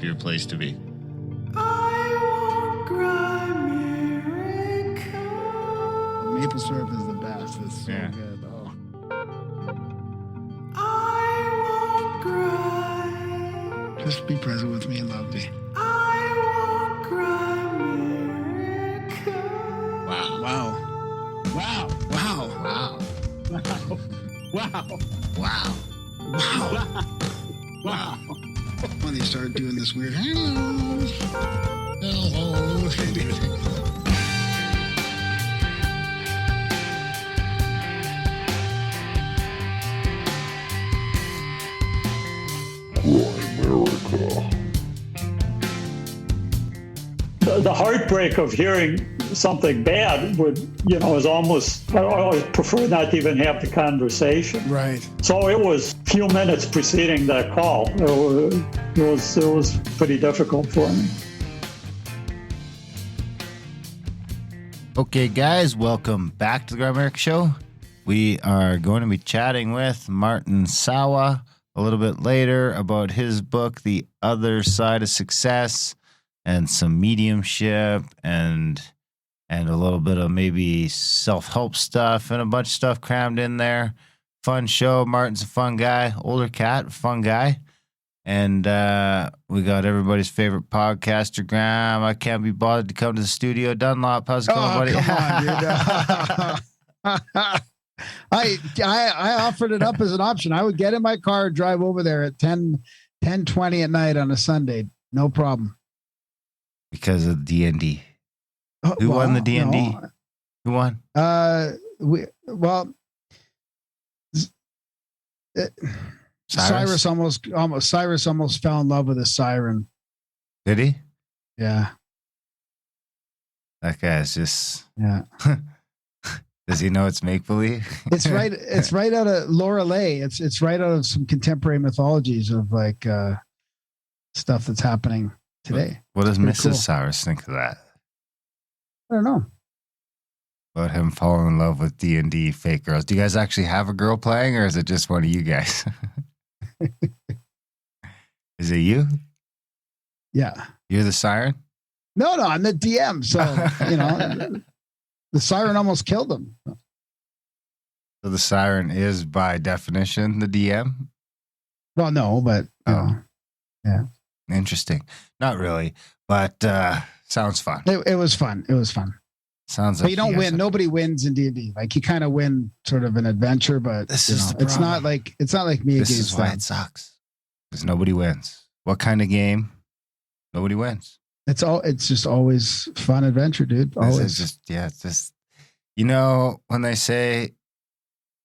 happier place to be. Maple syrup is the best. It's so good. Oh. Just be present with me and love me. Wow. Wow. Wow. Wow. Wow. Wow. Wow. Wow. Wow. When they start doing this weird hello. The heartbreak of hearing something bad is almost, I always prefer not to even have the conversation. Right. So it was a few minutes preceding that call. It was pretty difficult for me. Okay, guys, welcome back to the Grimerica Show. We are going to be chatting with Martin Sawa a little bit later about his book, The Other Side of Success, and some mediumship and a little bit of maybe self-help stuff and a bunch of stuff crammed in there. Fun show. Martin's a fun guy, older cat, fun guy. And we got everybody's favorite podcaster, Graham. I can't be bothered to come to the studio. Dunlop, how's it going, buddy? Come on, dude. I offered it up as an option. I would get in my car, drive over there at 10:20 at night on a Sunday. No problem. Because of D&D. Who won the D&D? No. Who won? Cyrus almost fell in love with a siren. Did he? Yeah. That guy's just. Yeah. Does he know it's make believe? It's right. It's right out of Lorelei. It's right out of some contemporary mythologies of like stuff that's happening today. What does Mrs. Cool. Cyrus think of that? I don't know. About him falling in love with D&D fake girls. Do you guys actually have a girl playing, or is it just one of you guys? Is it you? Yeah. You're the siren? No, I'm the DM. So, the siren almost killed him. So the siren is by definition the DM? Well, no, but yeah. Interesting. Not really, but sounds fun. It was fun. It was fun. Sounds like but you don't win. Nobody wins in D&D. Like you kind of win sort of an adventure, but it's not like me this against is why them. it sucks. Because nobody wins. What kind of game? Nobody wins. It's just always fun adventure, dude. Always. It's just when they say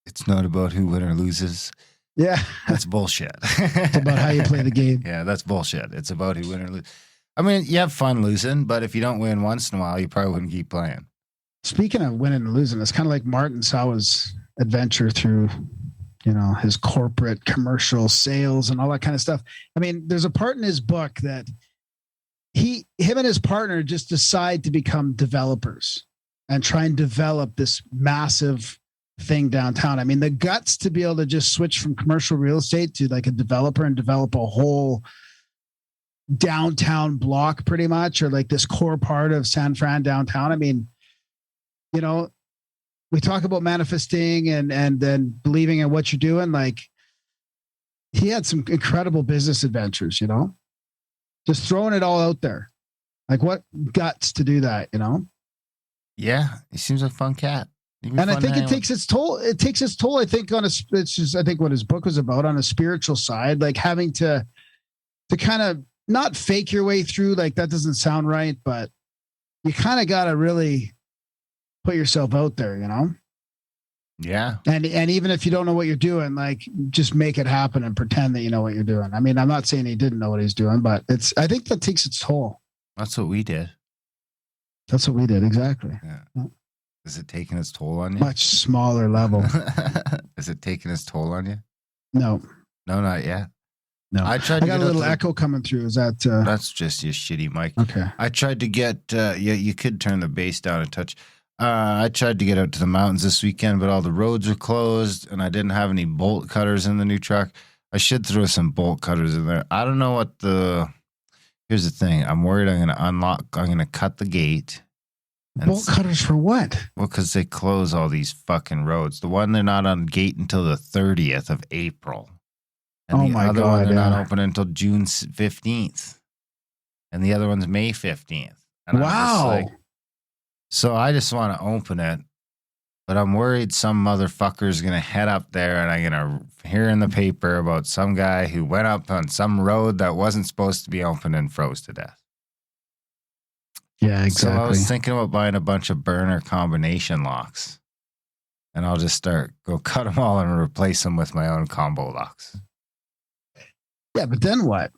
it's not about who wins or loses. Yeah. That's bullshit. It's about how you play the game. Yeah, that's bullshit. It's about who wins or loses. I mean, you have fun losing, but if you don't win once in a while, you probably wouldn't keep playing. Speaking of winning and losing, it's kind of like Martin Sawa's adventure through, his corporate commercial sales and all that kind of stuff. I mean, there's a part in his book that him and his partner just decide to become developers and try and develop this massive thing downtown. I mean, the guts to be able to just switch from commercial real estate to like a developer and develop a whole downtown block pretty much, or like this core part of San Fran downtown. I mean, we talk about manifesting and then believing in what you're doing. Like he had some incredible business adventures, just throwing it all out there. Like what guts to do that, Yeah. He seems like a fun cat. And I think it takes its toll. It takes its toll, I think, I think what his book was about on a spiritual side, like having to kind of not fake your way through. Like that doesn't sound right, but you kind of got to really put yourself out there, Yeah. And even if you don't know what you're doing, like just make it happen and pretend that you know what you're doing. I mean, I'm not saying he didn't know what he's doing, but I think that takes its toll. That's what we did. That's what we did. Exactly. Yeah. Is it taking its toll on you? Much smaller level. Is it taking its toll on you? No. No, not yet. No. I got a little echo coming through. Is that? That's just your shitty mic. Okay. I tried to get, you could turn the bass down a touch. I tried to get out to the mountains this weekend, but all the roads were closed and I didn't have any bolt cutters in the new truck. I should throw some bolt cutters in there. I don't know what Here's the thing. I'm worried I'm going to cut the gate. Bolt cutters for what? Well, because they close all these fucking roads. The one, they're not on gate until the 30th of April. And the other one, they're not open until June 15th. And the other one's May 15th. And wow. So I just want to open it. But I'm worried some motherfucker is going to head up there and I'm going to hear in the paper about some guy who went up on some road that wasn't supposed to be open and froze to death. Yeah, exactly. So I was thinking about buying a bunch of burner combination locks. And I'll just go cut them all and replace them with my own combo locks. Yeah, but then what?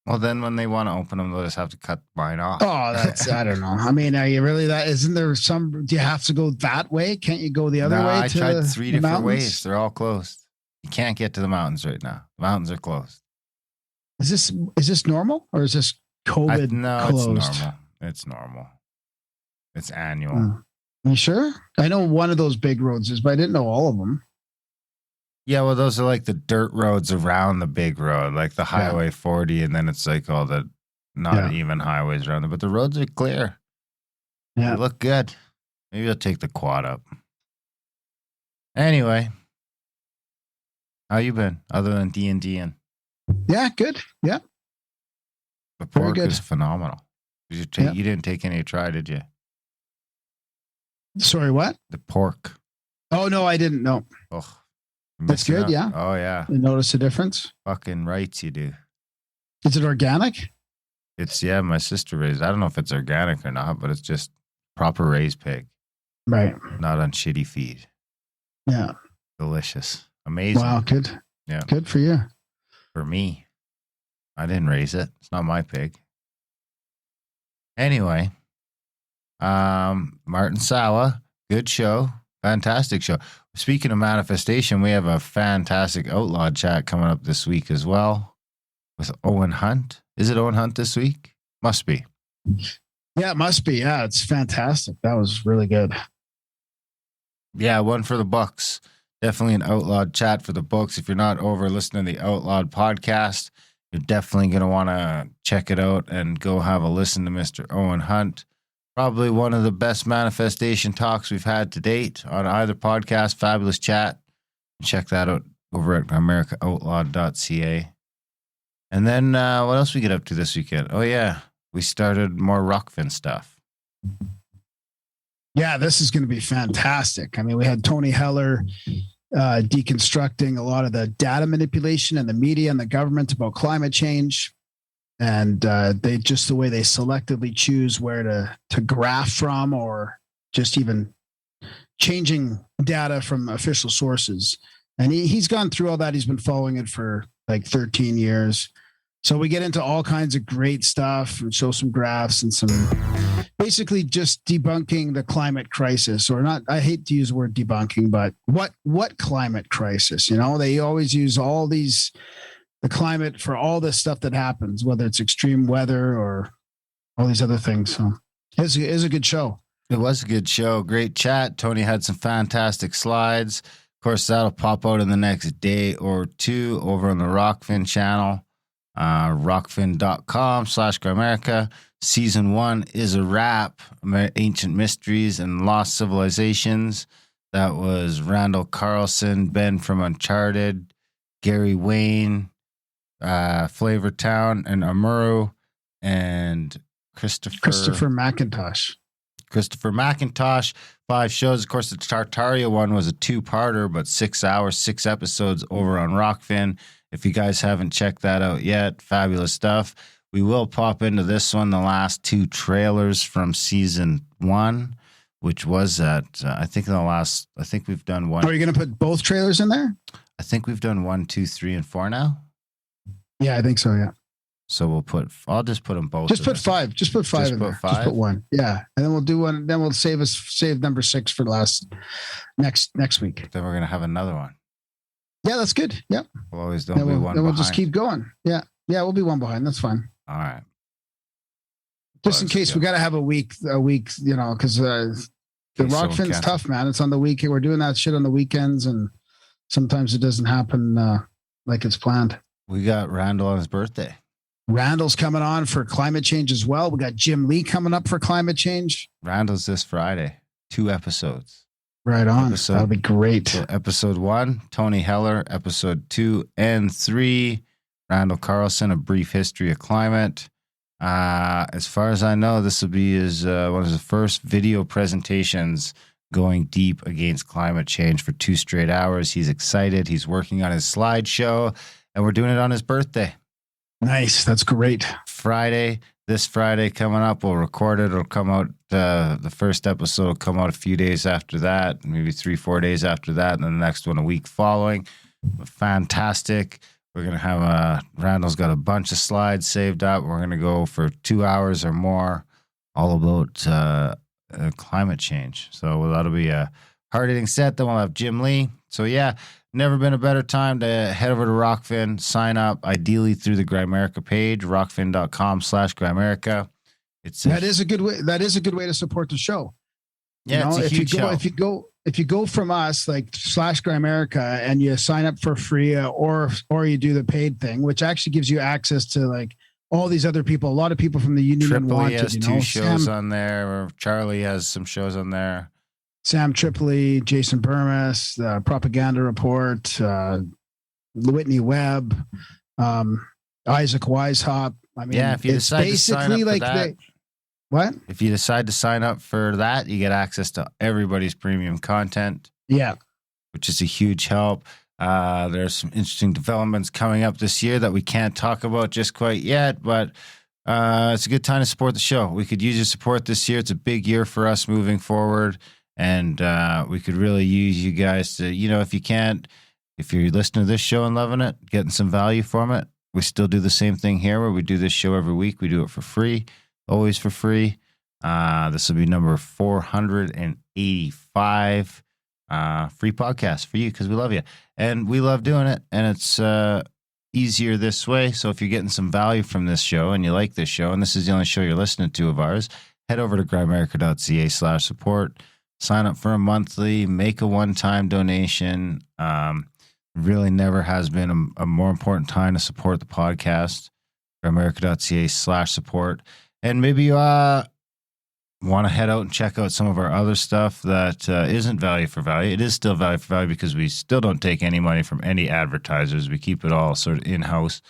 Well, then when they want to open them, they'll just have to cut mine off. Oh, that's, I don't know. I mean, are you really that? Isn't there some, do you have to go that way? Can't you go the other way? I tried 3 different ways. They're all closed. You can't get to the mountains right now. The mountains are closed. Is this normal or is this COVID closed? It's normal. It's normal. It's annual. Are you sure? I know one of those big roads is, but I didn't know all of them. Yeah, well, those are like the dirt roads around the big road, like the Highway 40, and then it's like all the not even highways around it, but the roads are clear. Yeah. They look good. Maybe I'll take the quad up. Anyway, how you been other than D&D? Yeah, good. Yeah. The pork is phenomenal. You didn't take any try, did you? Sorry, what? The pork. Oh, no, I didn't know. Oh. That's good, yeah. Oh, yeah. You notice a difference? Fucking rights you do. Is it organic? It's, my sister raised. I don't know if it's organic or not, but it's just proper raised pig. Right. Not on shitty feed. Yeah. Delicious. Amazing. Wow, good. Yeah. Good for you. For me. I didn't raise it. It's not my pig. Anyway, Martin Sawa, good show. Fantastic show. Speaking of manifestation, we have a fantastic outlawed chat coming up this week as well with Owen Hunt. Is it Owen Hunt this week? Must be. Yeah, it must be. Yeah, it's fantastic. That was really good. Yeah, one for the books. Definitely an outlawed chat for the books. If you're not over listening to the Outlawed podcast, you're definitely going to want to check it out and go have a listen to Mr. Owen Hunt. Probably one of the best manifestation talks we've had to date on either podcast. Fabulous chat. Check that out over at GrimericaOutlawed.ca. And then what else we get up to this weekend? Oh, yeah. We started more Rokfin stuff. Yeah, this is going to be fantastic. I mean, we had Tony Heller deconstructing a lot of the data manipulation and the media and the government about climate change. And they just the way they selectively choose where to graph from or just even changing data from official sources. And he's gone through all that. He's been following it for like 13 years. So we get into all kinds of great stuff and show some graphs and some basically just debunking the climate crisis, or not. I hate to use the word debunking, but what climate crisis? You know, they always use all these the climate for all this stuff that happens, whether it's extreme weather or all these other things. So it was a good show. It was a good show. Great chat. Tony had some fantastic slides. Of course, that'll pop out in the next day or two over on the Rokfin channel, rokfin.com/Grimerica. Season 1 is a wrap. Ancient Mysteries and Lost Civilizations. That was Randall Carlson, Ben from Uncharted, Gary Wayne, Flavortown, and Amuru, and Christopher McIntosh. 5 shows. Of course, the Tartaria one was a 2-parter, but 6 hours, 6 episodes over on Rokfin. If you guys haven't checked that out yet, fabulous stuff. We will pop into this one, the last 2 trailers from season 1, which was at, I think we've done one. Are you going to put both trailers in there? I think we've done 1, 2, 3, and 4 now. Yeah, I think so. Yeah. So I'll just put them both. Just put 5. Just put 5 in there. Just put 1. Yeah. And then we'll do one. Then we'll save number 6 for next week. Then we're going to have another one. Yeah, that's good. Yeah. We'll always don't be one behind. Then we'll just keep going. Yeah. Yeah, we'll be one behind. That's fine. All right. Just in case we got to have a week, you know, because the Rokfin's tough, man. It's on the weekend. We're doing that shit on the weekends, and sometimes it doesn't happen like it's planned. We got Randall on his birthday. Randall's coming on for climate change as well. We got Jim Lee coming up for climate change. Randall's this Friday. 2 episodes. Right on. That'll be great. So episode 1, Tony Heller. Episode 2 and 3, Randall Carlson, A Brief History of Climate. As far as I know, this will be his one of his first video presentations going deep against climate change for 2 straight hours. He's excited. He's working on his slideshow, and we're doing it on his birthday. Nice. That's great. This Friday coming up, we'll record it. It'll come out, the first episode will come out a few days after that, maybe 3-4 days after that, and then the next one a week following. Fantastic. We're going to have, Randall's got a bunch of slides saved up. We're going to go for 2 hours or more, all about climate change. So that'll be a hard-hitting set. Then we'll have Jim Lee. So yeah, never been a better time to head over to Rokfin, sign up, ideally through the Grimerica page, rokfin.com/Grimerica. That is a good way. That is a good way to support the show. Yeah, it's a huge help. If you go from us like /Grimerica and you sign up for free, or you do the paid thing, which actually gives you access to like all these other people, a lot of people from the Union Tripoli Unwanted. has 2 shows on there, or Charlie has some shows on there. Sam Tripoli, Jason Burmis, Propaganda Report, Whitney Webb, Isaac Weishaupt. I mean, yeah, if you decide to sign up for that, what? If you decide to sign up for that, you get access to everybody's premium content. Yeah, which is a huge help. There's some interesting developments coming up this year that we can't talk about just quite yet, but it's a good time to support the show. We could use your support this year. It's a big year for us moving forward. And we could really use you guys to, if you're listening to this show and loving it, getting some value from it, we still do the same thing here where we do this show every week. We do it for free, always for free. This will be number 485 free podcast for you because we love you. And we love doing it. And it's easier this way. So if you're getting some value from this show and you like this show, and this is the only show you're listening to of ours, head over to grimerica.ca/support. Sign up for a monthly, make a one-time donation. Really never has been a more important time to support the podcast. Grimerica.ca/support. And maybe you want to head out and check out some of our other stuff that isn't value for value. It is still value for value because we still don't take any money from any advertisers. We keep it all sort of in-house.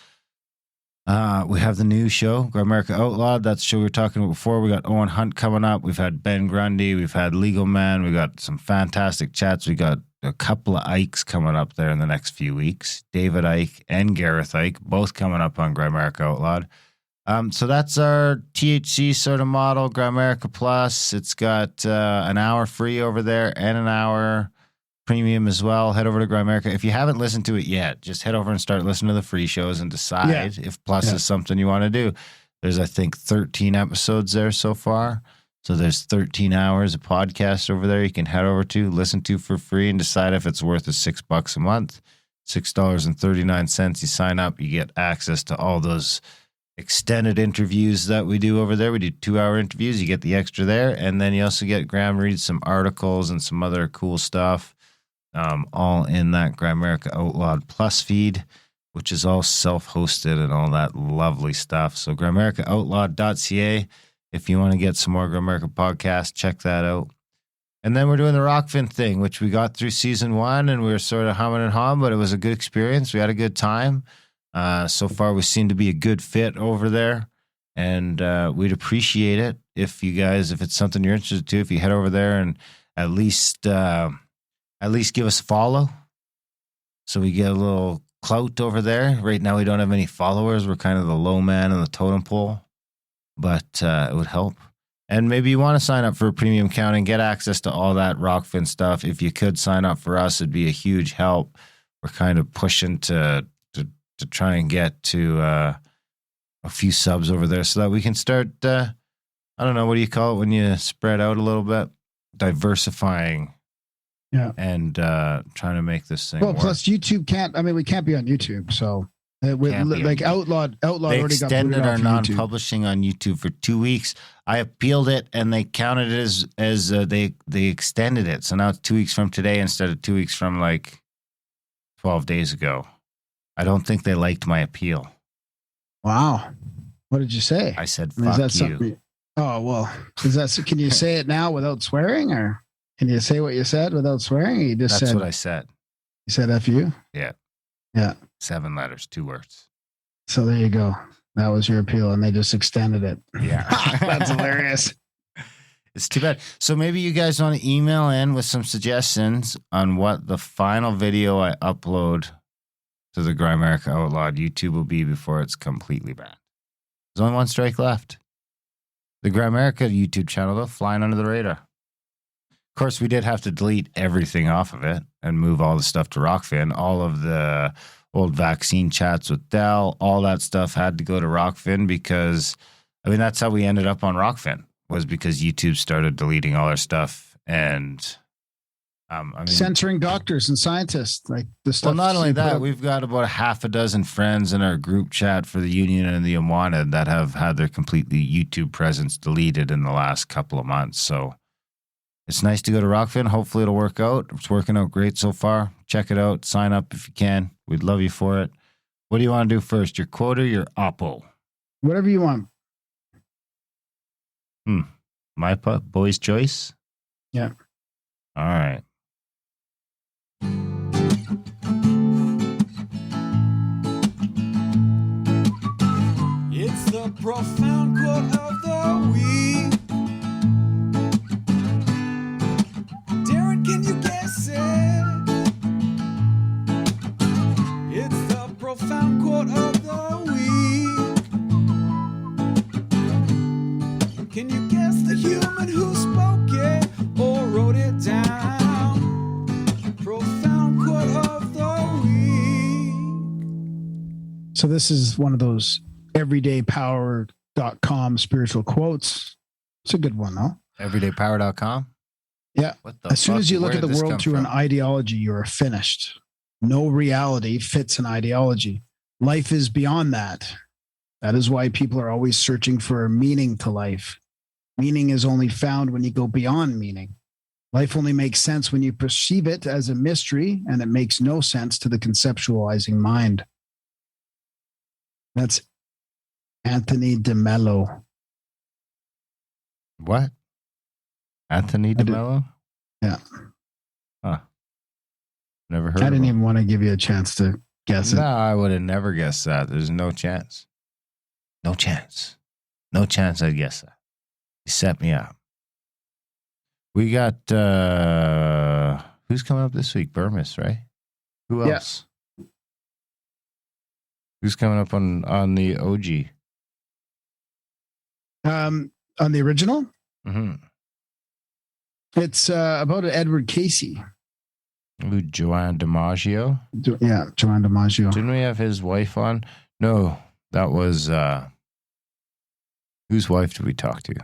We have the new show, Grimerica Outlawed. That's the show we were talking about before. We got Owen Hunt coming up. We've had Ben Grundy. We've had Legal Man. We got some fantastic chats. We got a couple of Ikes coming up there in the next few weeks. David Ike and Gareth Ike, both coming up on Grimerica Outlawed. So that's our THC sort of model, Grimerica Plus. It's got an hour free over there and an hour premium as well. Head over to Grimerica. If you haven't listened to it yet, just head over and start listening to the free shows and decide if Plus is something you want to do. There's, I think, 13 episodes there so far. So there's 13 hours of podcast over there you can head over to, listen to for free, and decide if it's worth the $6 a month. $6.39. You sign up, you get access to all those extended interviews that we do over there. We do 2-hour interviews. You get the extra there. And then you also get Graham reads some articles and some other cool stuff. All in that Grimerica Outlawed Plus feed, which is all self-hosted and all that lovely stuff. So GrimericaOutlawed.ca. If you want to get some more Grimerica podcasts, check that out. And then we're doing the Rokfin thing, which we got through season 1, and we were sort of humming and hawing, but it was a good experience. We had a good time. So far, we seem to be a good fit over there, and we'd appreciate it if it's something you're interested to, if you head over there and at least give us a follow so we get a little clout over there. Right now, we don't have any followers. We're kind of the low man in the totem pole, but it would help. And maybe you want to sign up for a premium account and get access to all that Rokfin stuff. If you could sign up for us, it'd be a huge help. We're kind of pushing to try and get to a few subs over there so that we can start, I don't know, what do you call it when you spread out a little bit? Diversifying. Yeah. And trying to make this thing work. Plus YouTube we can't be on YouTube. So Outlawed they already got extended our YouTube. non-publishing on YouTube for 2 weeks. I appealed it and they counted it as they extended it. So now it's 2 weeks from today instead of 2 weeks from like 12 days ago. I don't think they liked my appeal. Wow. What did you say? I said, I mean, fuck you. Oh, well, can you say it now without swearing, or can you say what you said without swearing? Or you just That's said what I said. You said F you? Yeah. Yeah. 7 letters, 2 words. So there you go. That was your appeal, and they just extended it. Yeah. That's hilarious. It's too bad. So maybe you guys want to email in with some suggestions on what the final video I upload to the Grimerica Outlawed YouTube will be before it's completely banned. There's only 1 strike left. The Grimerica YouTube channel, though, flying under the radar. Of course, we did have to delete everything off of it and move all the stuff to Rokfin. All of the old vaccine chats with Dell, all that stuff had to go to Rokfin because, I mean, that's how we ended up on Rokfin, was because YouTube started deleting all our stuff and censoring doctors and scientists, like the stuff. Well, not only that, we've got about 6 friends in our group chat for the Union and the Unwanted that have had their completely YouTube presence deleted in the last couple of months. So it's nice to go to Rokfin. Hopefully it'll work out. It's working out great so far. Check it out. Sign up if you can. We'd love you for it. What do you want to do first? Your quote or your oppo? Whatever you want. My boy's choice? Yeah. All right. It's the profound quote of the week. Darren, can you guess it? It's the profound quote of the week. Can you guess the human who spoke it or wrote it down? Profound quote of the week. So this is one of those everydaypower.com spiritual quotes. It's a good one, though. Everydaypower.com? Yeah. What the As soon fuck? as you look Where at the did this world come through from? an ideology, you are finished. No reality fits an ideology. Life is beyond that. That is why people are always searching for meaning to life. Meaning is only found when you go beyond meaning. Life only makes sense when you perceive it as a mystery, and it makes no sense to the conceptualizing mind. That's Anthony DeMello. What? Anthony DeMello? Yeah. Huh. Never heard I of didn't him. even want to give you a chance to guess it. No, I would have never guessed that. There's no chance. No chance. No chance I'd guess that. You set me up. We got, who's coming up this week? Burmis, right? Who Yeah. else? Who's coming up on the OG? On the original, Mm-hmm. it's about Edward Casey. Ooh, Joanne DiMaggio. Yeah, Joanne DiMaggio. Didn't we have his wife on? No, that was, whose wife did we talk to?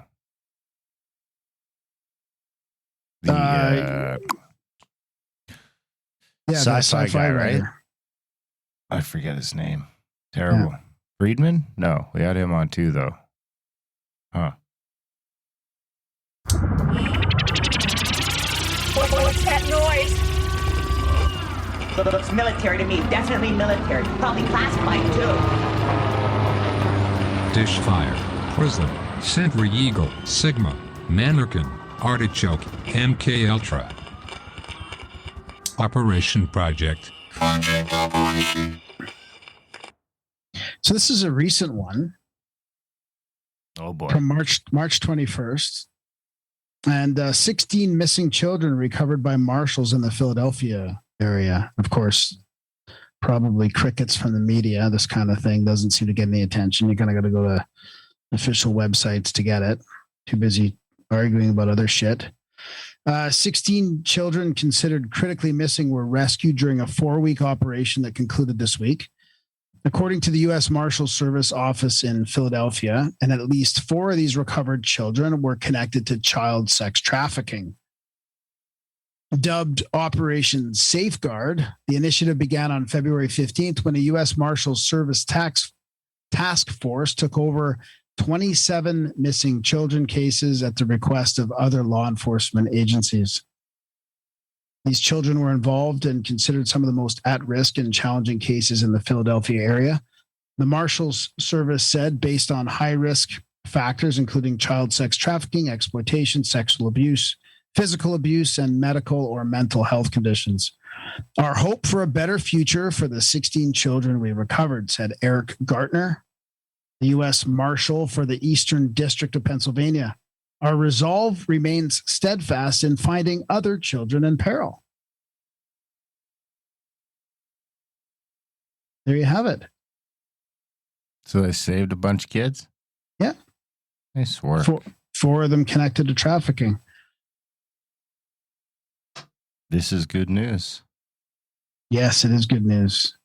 The Yeah, the sci-fi guy, right? writer. I forget his name. Terrible. Friedman? No, we had him on too, though. Huh. What's that noise? Looks military to me. Definitely military. Probably classified too. Dishfire, Prism, Sentry Eagle, Sigma, Mannequin, Artichoke, MK Ultra. Operation Project. So this is a recent one Oh, boy. from March 21st. And 16 missing children recovered by marshals in the Philadelphia area. Of course, probably crickets from the media. This kind of thing doesn't seem to get any attention. You kind of got to go to official websites to get it. Too busy arguing about other shit. 16 children considered critically missing were rescued during a 4-week operation that concluded this week. According to the U.S. Marshals Service office in Philadelphia, and at least 4 of these recovered children were connected to child sex trafficking. Dubbed Operation Safeguard, the initiative began on February 15th when a U.S. Marshals Service task force took over 27 missing children cases at the request of other law enforcement agencies. These children were involved and considered some of the most at-risk and challenging cases in the Philadelphia area. The Marshals Service said, based on high-risk factors, including child sex trafficking, exploitation, sexual abuse, physical abuse, and medical or mental health conditions. Our hope for a better future for the 16 children we recovered, said Eric Gartner, the U.S. Marshal for the Eastern District of Pennsylvania. Our resolve remains steadfast in finding other children in peril. There you have it. So they saved a bunch of kids? Yeah. Nice work. Four of them connected to trafficking. This is good news. Yes, it is good news.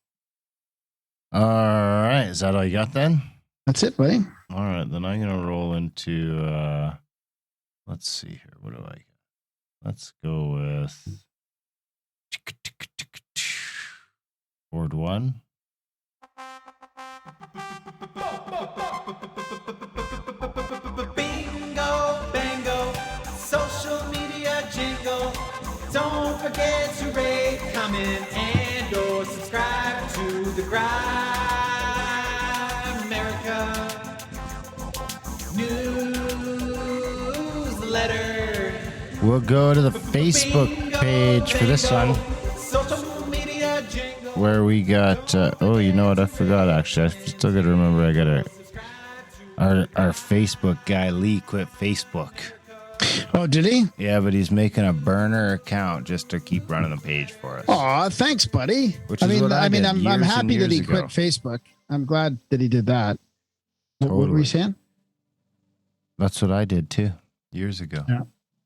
All right. Is that all you got then? That's it, buddy. All right. Then I'm going to roll into, let's see here. What do I got? Let's go with board one. Bingo, bango, social media jingle. Don't forget to rate, comment, and or subscribe to the Grimerica newsletter. We'll go to the Facebook page for this one, Social media jingle. where we got, oh, you know what? I forgot, actually. I still got to remember I got our Facebook guy, Lee, quit Facebook. Oh, did he? Yeah, but he's making a burner account just to keep running the page for us. Aw, thanks, buddy. Which is what I did I'm years happy and that he years quit ago. Facebook. I'm glad that he did that. What were Totally. you saying? That's what I did too, years ago. Yeah.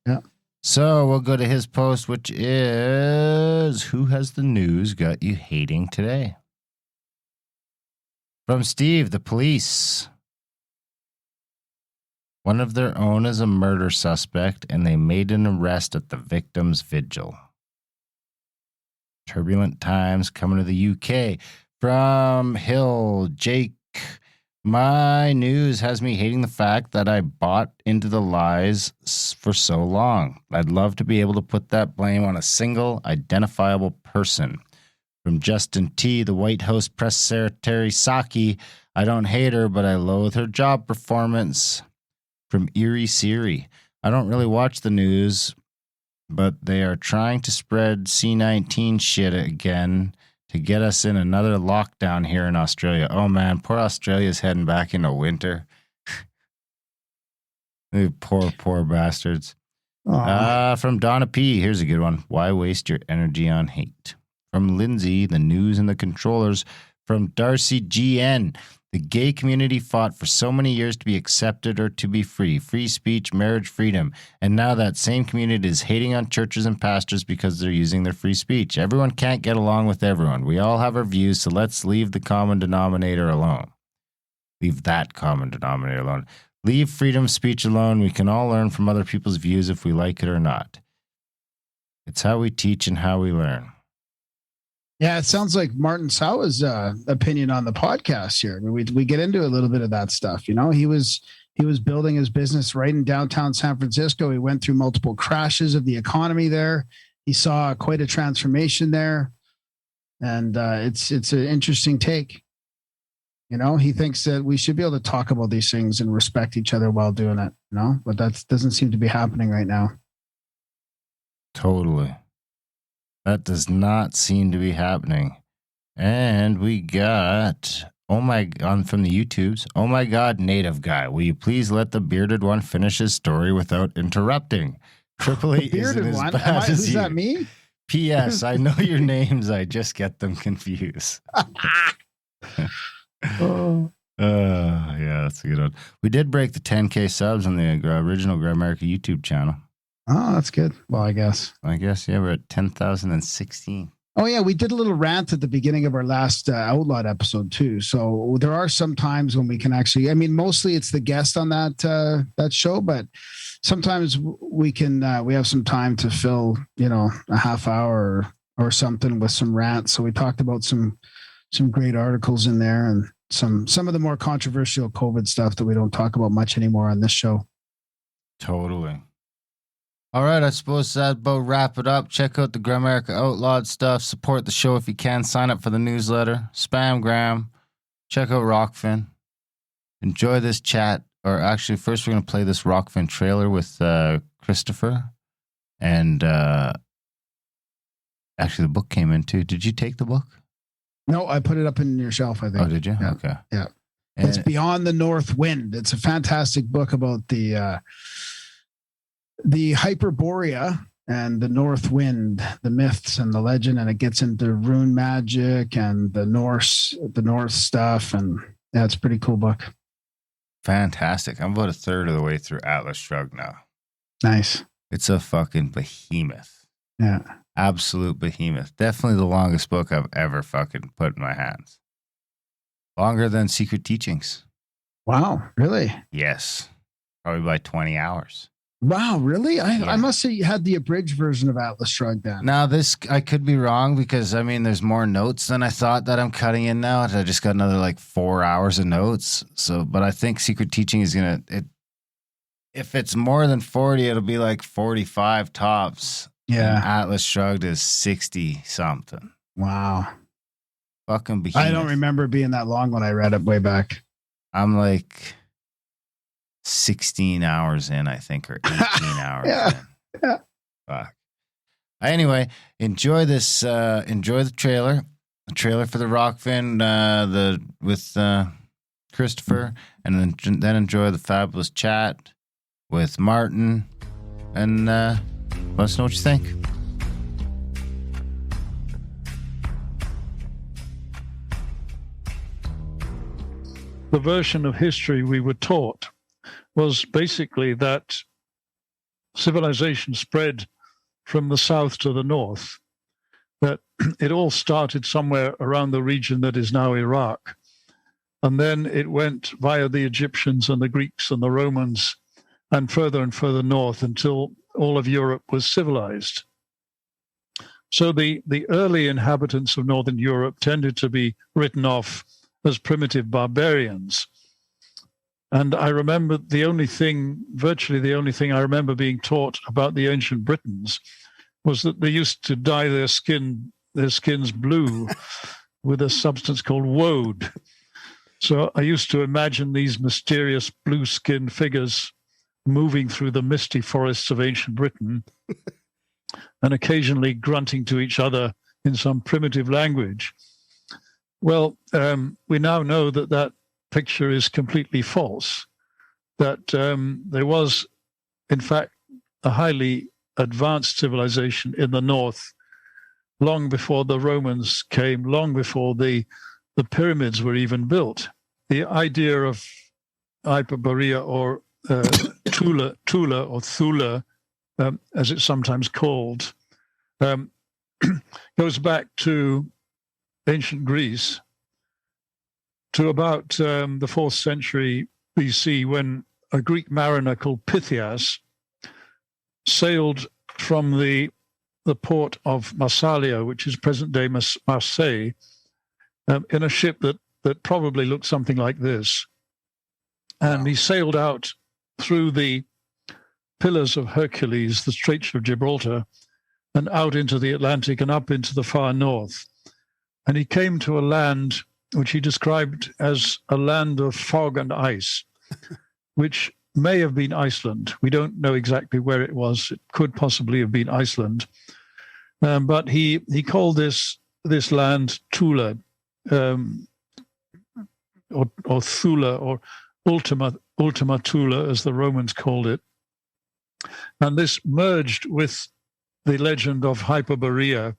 Yeah. So we'll go to his post, which is Who Has the News Got You Hating Today? From Steve, the police. One of their own is a murder suspect, and they made an arrest at the victim's vigil. Turbulent times coming to the UK. From Hill, Jake. My news has me hating the fact that I bought into the lies for so long. I'd love to be able to put that blame on a single, identifiable person. From Justin T., the White House press secretary Psaki. I don't hate her, but I loathe her job performance. From Erie Siri. I don't really watch the news, but they are trying to spread C-19 shit again to get us in another lockdown here in Australia. Oh man, poor Australia's heading back into winter. Poor bastards. From Donna P. Here's a good one. Why waste your energy on hate? From Lindsay, the news and the controllers. From Darcy GN. The gay community fought for so many years to be accepted or to be free. Free speech, marriage, freedom. And now that same community is hating on churches and pastors because they're using their free speech. Everyone can't get along with everyone. We all have our views, so let's leave the common denominator alone. Leave that common denominator alone. Leave freedom of speech alone. We can all learn from other people's views if we like it or not. It's how we teach and how we learn. Yeah, it sounds like Martin Sawa's opinion on the podcast here. I mean, we get into a little bit of that stuff. You know, he was building his business right in downtown San Francisco. He went through multiple crashes of the economy there. He saw quite a transformation there, and it's an interesting take. You know, he thinks that we should be able to talk about these things and respect each other while doing it. You know, but that doesn't seem to be happening right now. Totally. That does not seem to be happening. And we got, from the YouTubes, oh my God, native guy, will you please let the bearded one finish his story without interrupting? Triple Eight isn't as bad as Who's you. that, me? P.S. I know your names, I just get them confused. Oh. Yeah, that's a good one. We did break the 10K subs on the original Grimerica YouTube channel. Oh, that's good. Well, I guess, yeah, we're at 10,016. Oh yeah, we did a little rant at the beginning of our last outlawed episode too. So there are some times when we can actually. I mean, mostly it's the guest on that show, but sometimes we can. We have some time to fill, a half hour or something with some rants. So we talked about some great articles in there and some of the more controversial COVID stuff that we don't talk about much anymore on this show. Totally. All right, I suppose that about wrap it up. Check out the Grimerica Outlawed stuff. Support the show if you can. Sign up for the newsletter. Spamgram. check out Rokfin. Enjoy this chat. Or actually, first we're going to play this Rokfin trailer with Christopher. And actually, the book came in too. Did you take the book? No, I put it up in your shelf, I think. Oh, did you? Yeah. Okay. Yeah. And It's Beyond the North Wind. It's a fantastic book about the Hyperborea and the North Wind, the myths and the legend, and it gets into rune magic and the Norse stuff, and yeah, it's a pretty cool book. fantastic. I'm about a third of the way through Atlas Shrugged now. Nice. It's a fucking behemoth. Yeah. Absolute behemoth. Definitely the longest book I've ever fucking put in my hands. Longer than Secret Teachings. Wow. Really? Yes. Probably by 20 hours. Wow. Really? Yeah. I must say you had the abridged version of Atlas Shrugged then. Now, this, I could be wrong because, I mean, there's more notes than I thought that I'm cutting in now. I just got another like 4 hours of notes. So, but I think Secret Teaching is going to, if it's more than 40, it'll be like 45 tops. Yeah. And Atlas Shrugged is 60 something. Wow. Fucking behemoth. I don't remember it being that long when I read it way back. I'm like 16 hours in, I think, or 18 hours Yeah. in. Yeah. Fuck. Enyway, enjoy this. Enjoy the trailer. The trailer for the Rokfin, with Christopher, and then enjoy the fabulous chat with Martin, and let us know what you think. The version of history we were taught was basically that civilization spread from the south to the north, that it all started somewhere around the region that is now Iraq. And then it went via the Egyptians and the Greeks and the Romans and further north until all of Europe was civilized. So the early inhabitants of Northern Europe tended to be written off as primitive barbarians. And I remember virtually the only thing I remember being taught about the ancient Britons was that they used to dye their skins blue with a substance called woad. So I used to imagine these mysterious blue-skinned figures moving through the misty forests of ancient Britain and occasionally grunting to each other in some primitive language. Well, we now know that that picture is completely false, that there was, in fact, a highly advanced civilization in the north long before the Romans came, long before the pyramids were even built. The idea of Hyperborea or Tula or Thula, as it's sometimes called, goes back to ancient Greece, to about the 4th century BC, when a Greek mariner called Pythias sailed from the port of Massalia, which is present-day Marseille, in a ship that probably looked something like this. And he sailed out through the Pillars of Hercules, the Straits of Gibraltar, and out into the Atlantic and up into the far north. And he came to a land which he described as a land of fog and ice, which may have been Iceland. We don't know exactly where it was. It could possibly have been Iceland. But he called this land Tula, or Thula, or Ultima Thula, as the Romans called it. And this merged with the legend of Hyperborea.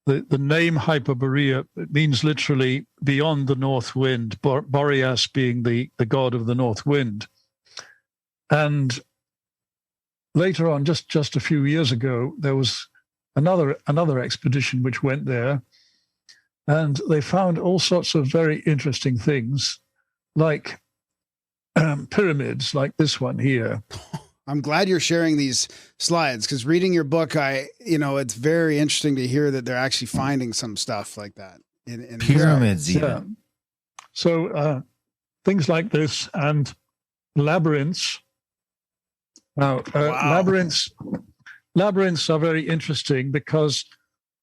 The name Hyperborea, it means literally beyond the north wind, Boreas being the god of the north wind. And later on, just a few years ago, there was another expedition which went there, and they found all sorts of very interesting things, like pyramids, like this one here. I'm glad you're sharing these slides, because reading your book, it's very interesting to hear that they're actually finding some stuff like that in Pyramids, even. Yeah. So things like this and labyrinths. Now, Wow. labyrinths are very interesting because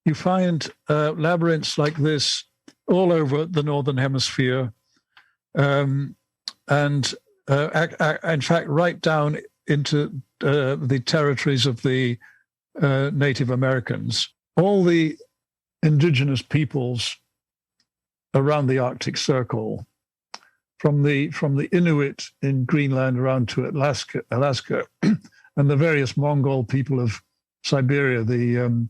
you find labyrinths like this all over the Northern Hemisphere, and in fact, right down into the territories of the Native Americans. All the indigenous peoples around the Arctic Circle, from the Inuit in Greenland around to Alaska, and the various Mongol people of Siberia, the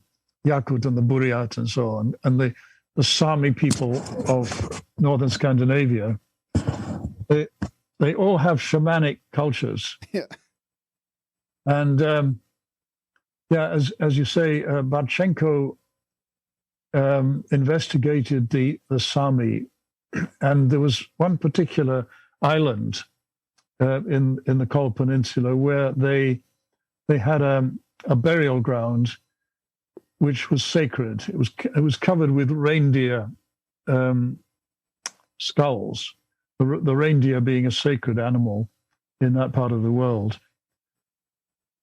Yakut and the Buryat and so on, and the Sami people of northern Scandinavia, they all have shamanic cultures. Yeah. And as you say, Bartchenko investigated the Sami, and there was one particular island in the Kol Peninsula where they had a burial ground which was sacred. It was covered with reindeer skulls. The reindeer being a sacred animal in that part of the world.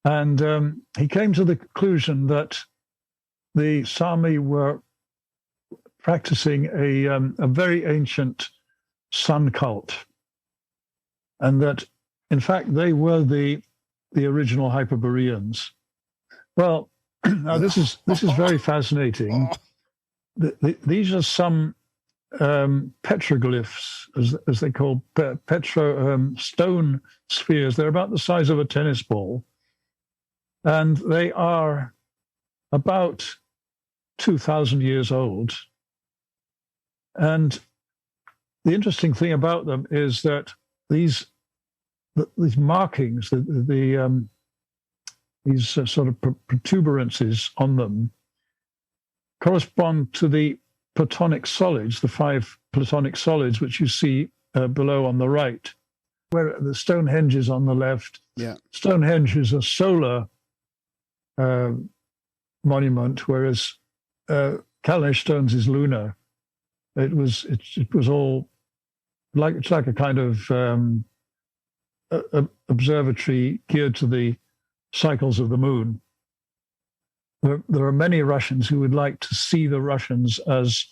And he came to the conclusion that the Sami were practicing a very ancient sun cult, and that, in fact, they were the original Hyperboreans. Well, now this is very fascinating. These are some petroglyphs, as they call stone spheres. They're about the size of a tennis ball, and they are about 2,000 years old. And the interesting thing about them is that these markings, these sort of protuberances on them, correspond to the Platonic solids, the 5 Platonic solids, which you see below on the right, where the Stonehenge is on the left. Yeah. Stonehenge is a solar monument, whereas Callanish Stones is lunar. It was all like, it's like a kind of observatory geared to the cycles of the moon. There are many Russians who would like to see the Russians as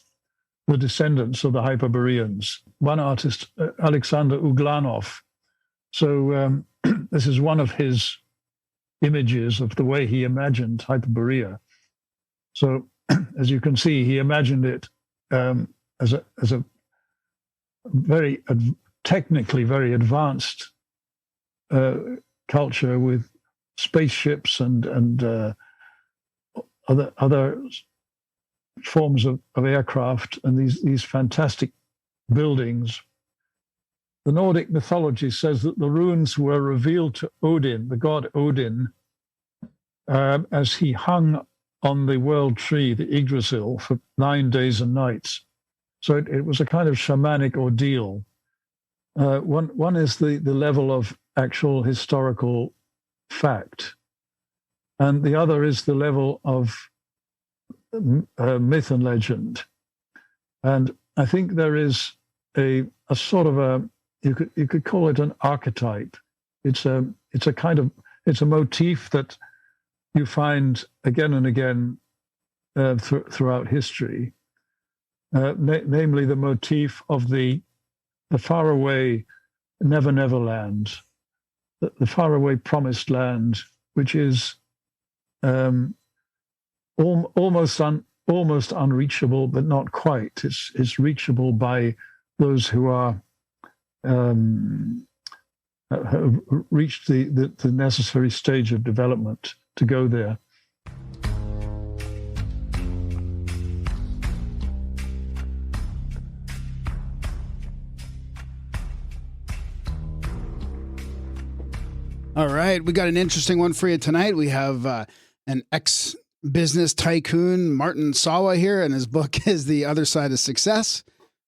the descendants of the Hyperboreans. One artist, Alexander Uglanov. So this is one of his images of the way he imagined Hyperborea. So as you can see, he imagined it as a very technically very advanced culture with spaceships and other forms of aircraft and these fantastic buildings. The Nordic mythology says that the runes were revealed to Odin, the god Odin, as he hung on the world tree, the Yggdrasil, for 9 days and nights. So it was a kind of shamanic ordeal. One is the level of actual historical fact, and the other is the level of myth and legend. And I think there is a sort of you could call it an archetype. It's a motif that you find again and again throughout history, namely the motif of the faraway Never land, the faraway promised land, which is almost unreachable, but not quite. It's reachable by those who are have reached the necessary stage of development to go there. All right, we got an interesting one for you tonight. We have an ex-business tycoon, Martin Sawa, here, and his book is The Other Side of Success,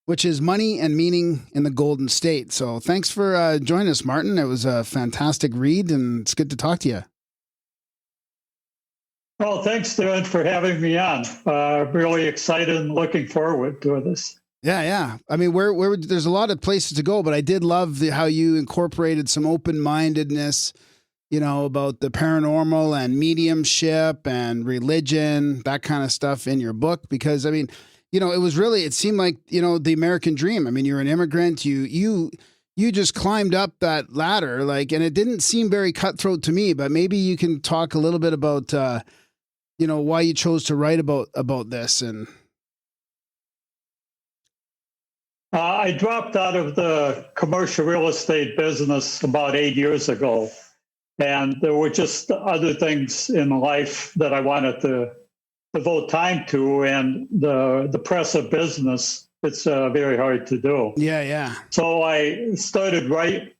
which is Money and Meaning in the Golden State. So thanks for joining us, Martin. It was a fantastic read, and it's good to talk to you. Well, thanks, Stuart, for having me on. Really excited and looking forward to this. Yeah. I mean, there's a lot of places to go, but I did love how you incorporated some open-mindedness, about the paranormal and mediumship and religion, that kind of stuff in your book. Because, I mean, it was really, it seemed like, the American dream. I mean, you're an immigrant, you just climbed up that ladder, like, and it didn't seem very cutthroat to me, but maybe you can talk a little bit about, why you chose to write about this. And I dropped out of the commercial real estate business about 8 years ago. And there were just other things in life that I wanted to devote time to. And the press of business, it's very hard to do. Yeah. So I started writing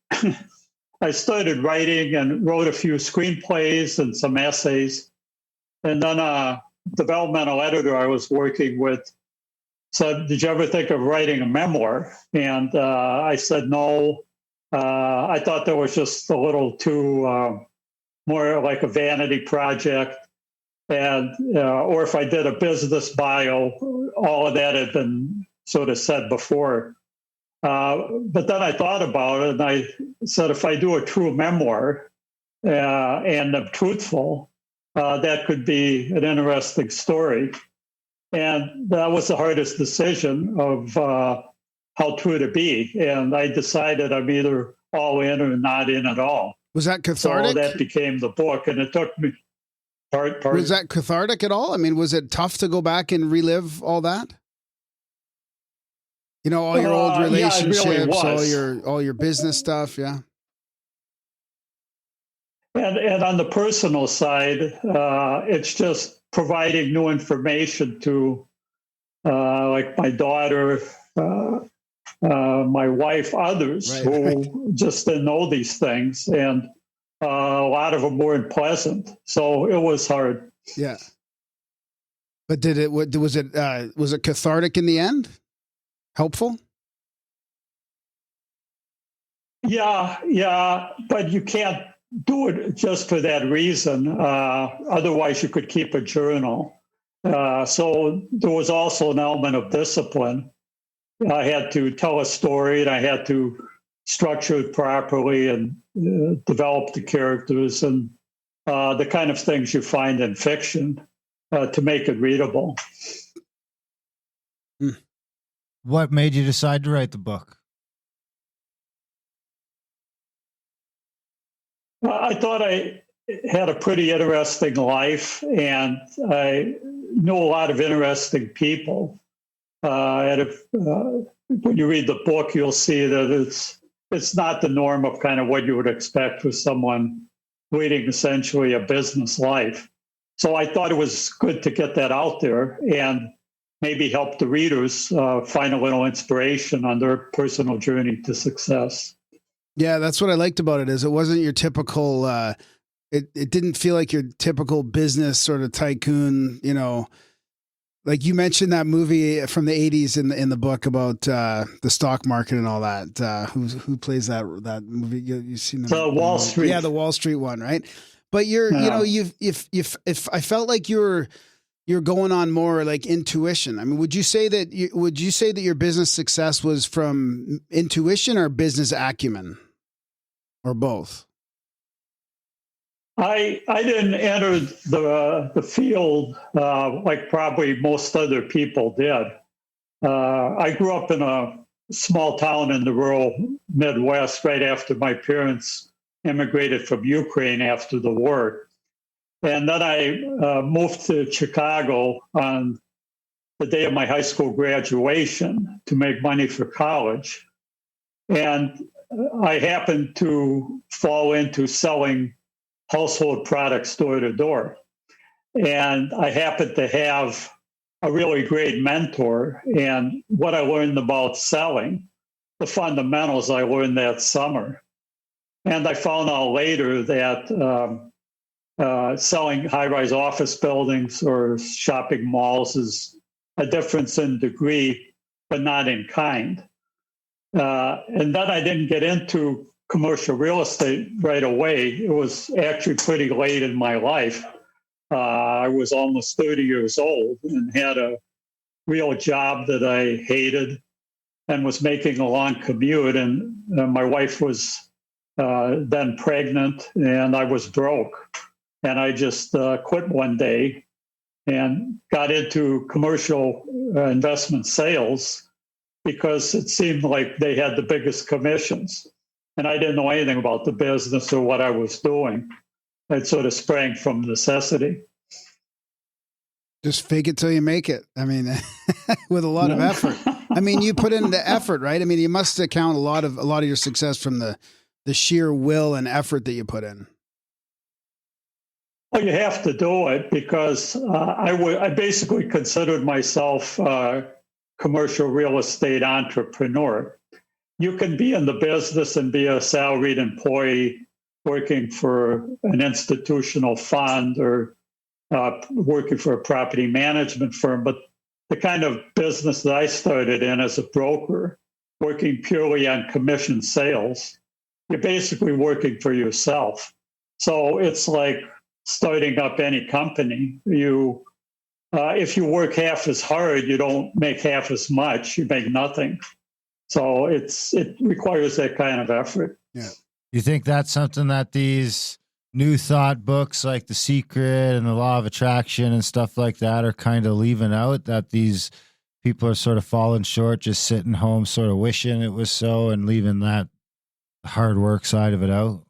and wrote a few screenplays and some essays. And then a developmental editor I was working with said, "Did you ever think of writing a memoir?" And I said, no. I thought that was just a little too more like a vanity project. And or if I did a business bio, all of that had been sort of said before. But then I thought about it, and I said, if I do a true memoir and I'm truthful, that could be an interesting story. And that was the hardest decision of how true to be. And I decided I'm either all in or not in at all. Was that cathartic? So that became the book, and it took me. Was that cathartic at all? I mean, was it tough to go back and relive all that? All your old relationships, yeah, it really was. all your business stuff, yeah. And on the personal side, it's just providing new information to, like my daughter, my wife, others who just didn't know these things, and a lot of them weren't pleasant. So it was hard. Yeah. But was it cathartic in the end? Helpful? Yeah, but you can't do it just for that reason. Otherwise, you could keep a journal. So there was also an element of discipline. I had to tell a story, and I had to structure it properly and develop the characters and the kind of things you find in fiction to make it readable. What made you decide to write the book? I thought I had a pretty interesting life, and I knew a lot of interesting people. When you read the book, you'll see that it's not the norm of kind of what you would expect with someone leading essentially a business life. So I thought it was good to get that out there and maybe help the readers find a little inspiration on their personal journey to success. Yeah, that's what I liked about it. Is it wasn't your typical. It didn't feel like your typical business sort of tycoon. Like you mentioned that movie from the 80s in the book about the stock market and all that. Who plays that movie? You've seen the Wall Street. Yeah, the Wall Street one, right? But if I felt like you're going on more like intuition. I mean, would you say that your business success was from intuition or business acumen, or both? I didn't enter the field like probably most other people did. I grew up in a small town in the rural Midwest right after my parents immigrated from Ukraine after the war. And then I moved to Chicago on the day of my high school graduation to make money for college. And I happened to fall into selling household products door to door. And I happened to have a really great mentor. And what I learned about selling, the fundamentals I learned that summer. And I found out later that selling high-rise office buildings or shopping malls is a difference in degree, but not in kind. And then I didn't get into commercial real estate right away. It was actually pretty late in my life. I was almost 30 years old and had a real job that I hated and was making a long commute. And my wife was then pregnant, and I was broke. And I just quit one day and got into commercial investment sales because it seemed like they had the biggest commissions. And I didn't know anything about the business or what I was doing. It sort of sprang from necessity. Just fake it till you make it. I mean, with a lot of effort. I mean, you put in the effort, right? I mean, you must account a lot of your success from the sheer will and effort that you put in. Well, you have to do it because I basically considered myself a commercial real estate entrepreneur. You can be in the business and be a salaried employee working for an institutional fund or working for a property management firm. But the kind of business that I started in as a broker, working purely on commission sales, you're basically working for yourself. So it's like starting up any company. If you work half as hard, you don't make half as much. You make nothing. So it requires that kind of effort. Yeah. You think that's something that these new thought books like The Secret and the Law of Attraction and stuff like that are kind of leaving out, that these people are sort of falling short, just sitting home, sort of wishing it was so and leaving that hard work side of it out?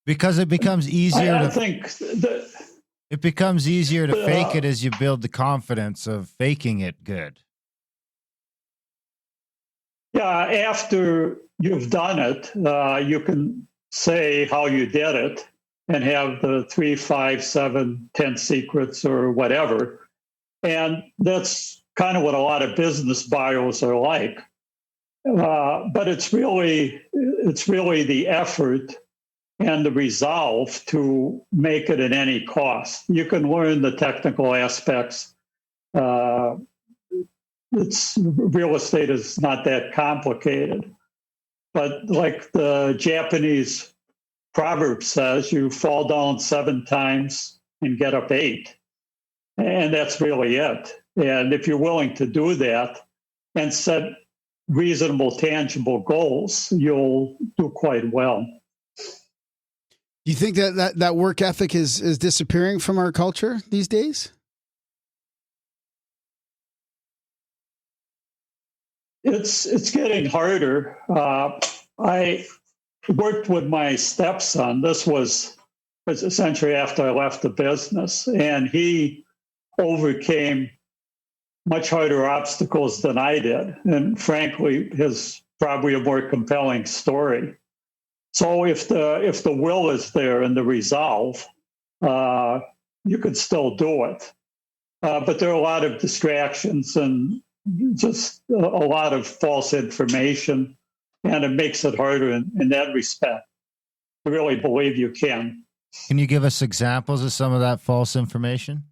Because it becomes easier it becomes easier to fake it as you build the confidence of faking it good. Yeah, after you've done it, you can say how you did it and have the 3, 5, 7, 10 secrets or whatever. And that's kind of what a lot of business bios are like. But it's really the effort and the resolve to make it at any cost. You can learn the technical aspects. Real estate is not that complicated. But like the Japanese proverb says, you fall down 7 times and get up 8. And that's really it. And if you're willing to do that and set reasonable, tangible goals, you'll do quite well. Do you think that work ethic is disappearing from our culture these days? It's getting harder. I worked with my stepson. This was essentially after I left the business, and he overcame much harder obstacles than I did. And frankly, his probably a more compelling story. So if the will is there and the resolve, you could still do it. But there are a lot of distractions and just a lot of false information, and it makes it harder in that respect. I really believe you can. Can you give us examples of some of that false information?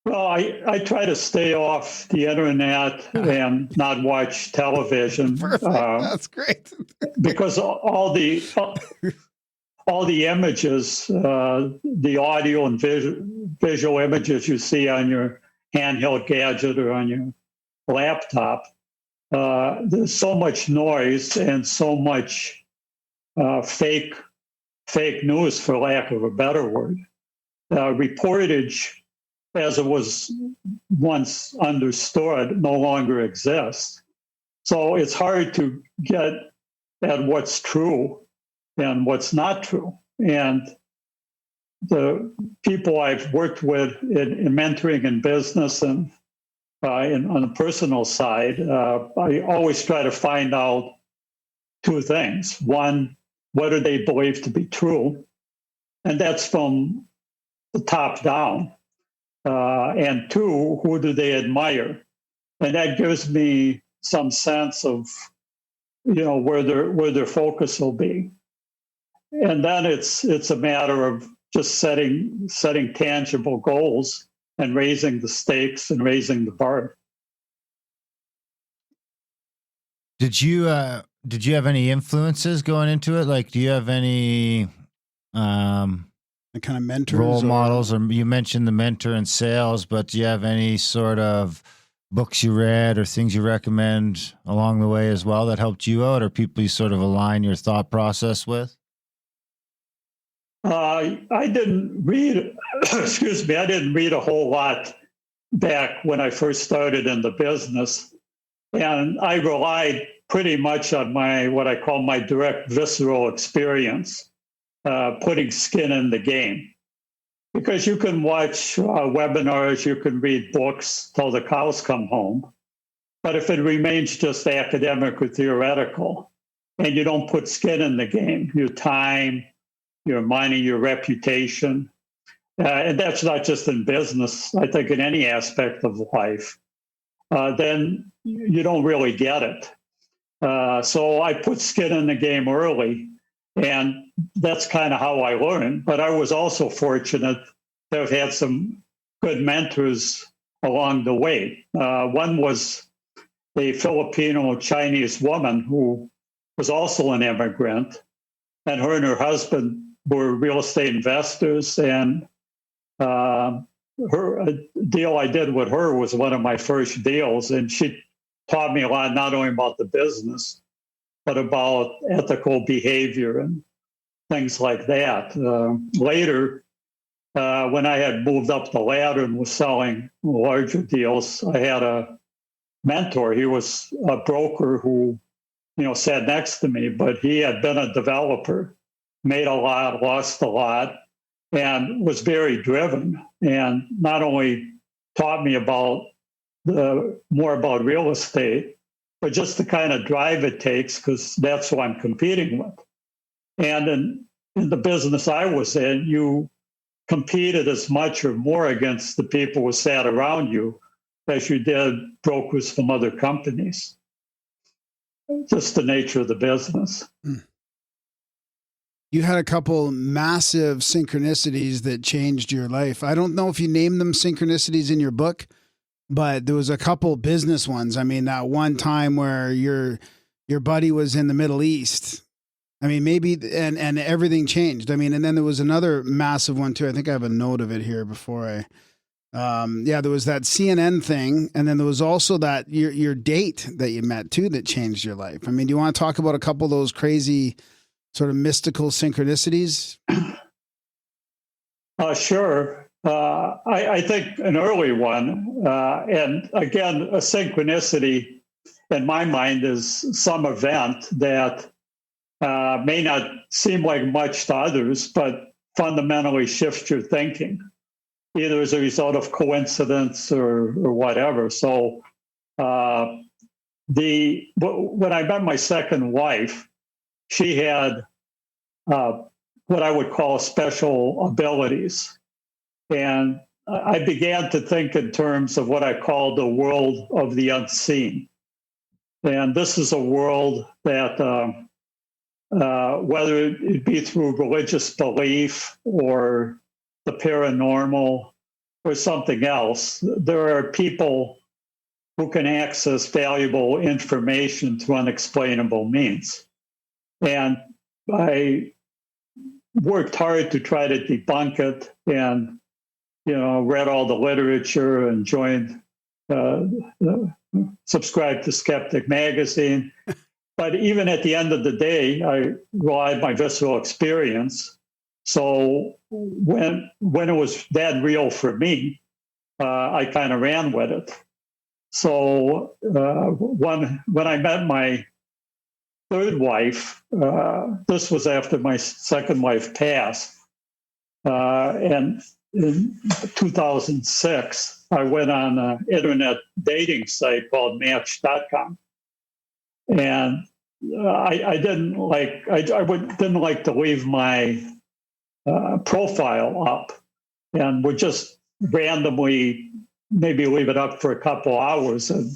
Well, I try to stay off the internet and not watch television. Perfect. That's great. Because all the images, the audio and visual images you see on your handheld gadget or on your laptop, there's so much noise and so much fake news, for lack of a better word. Reportage, as it was once understood, no longer exists. So it's hard to get at what's true and what's not true. And the people I've worked with in mentoring in business and on a personal side, I always try to find out 2 things. One, what do they believe to be true? And that's from the top down. And 2, who do they admire? And that gives me some sense of, where their focus will be. And then it's a matter of just setting tangible goals and raising the stakes and raising the bar. Did you have any influences going into it? Like, do you have any The kind of mentors, role models, or you mentioned the mentor in sales, but do you have any sort of books you read or things you recommend along the way as well that helped you out, or people you sort of align your thought process with? I didn't read, excuse me, I didn't read a whole lot back when I first started in the business. And I relied pretty much on what I call my direct visceral experience, putting skin in the game. Because you can watch webinars, you can read books till the cows come home. But if it remains just academic or theoretical, and you don't put skin in the game, your time, your money, your reputation, and that's not just in business, I think in any aspect of life, then you don't really get it. So I put skin in the game early, and that's kind of how I learned. But I was also fortunate to have had some good mentors along the way. One was a Filipino Chinese woman who was also an immigrant, and her husband were real estate investors. And a deal I did with her was one of my first deals, and she taught me a lot, not only about the business, but about ethical behavior and things like that. Later, when I had moved up the ladder and was selling larger deals, I had a mentor. He was a broker who, sat next to me, but he had been a developer, made a lot, lost a lot, and was very driven. And not only taught me more about real estate, but just the kind of drive it takes, because that's who I'm competing with. And in the business I was in, you competed as much or more against the people who sat around you as you did brokers from other companies. Just the nature of the business. You had a couple massive synchronicities that changed your life. I don't know if you named them synchronicities in your book, but there was a couple business ones. I mean, that one time where your buddy was in the Middle East. I mean, maybe, and everything changed. I mean, and then there was another massive one too. I think I have a note of it here before there was that CNN thing. And then there was also that your date that you met too, that changed your life. I mean, do you want to talk about a couple of those crazy sort of mystical synchronicities? Sure. I think an early one, and again, a synchronicity in my mind is some event that may not seem like much to others, but fundamentally shifts your thinking, either as a result of coincidence or whatever. So when I met my second wife, she had what I would call special abilities. And I began to think in terms of what I call the world of the unseen. And this is a world that, whether it be through religious belief or the paranormal or something else, there are people who can access valuable information through unexplainable means. And I worked hard to try to debunk it, and read all the literature and subscribed to Skeptic magazine. But even at the end of the day, I relied on my visceral experience. So when it was that real for me, I kind of ran with it. So when I met my third wife, this was after my second wife passed, and in 2006, I went on an internet dating site called Match.com, and I didn't like to leave my profile up, and would just randomly maybe leave it up for a couple hours. And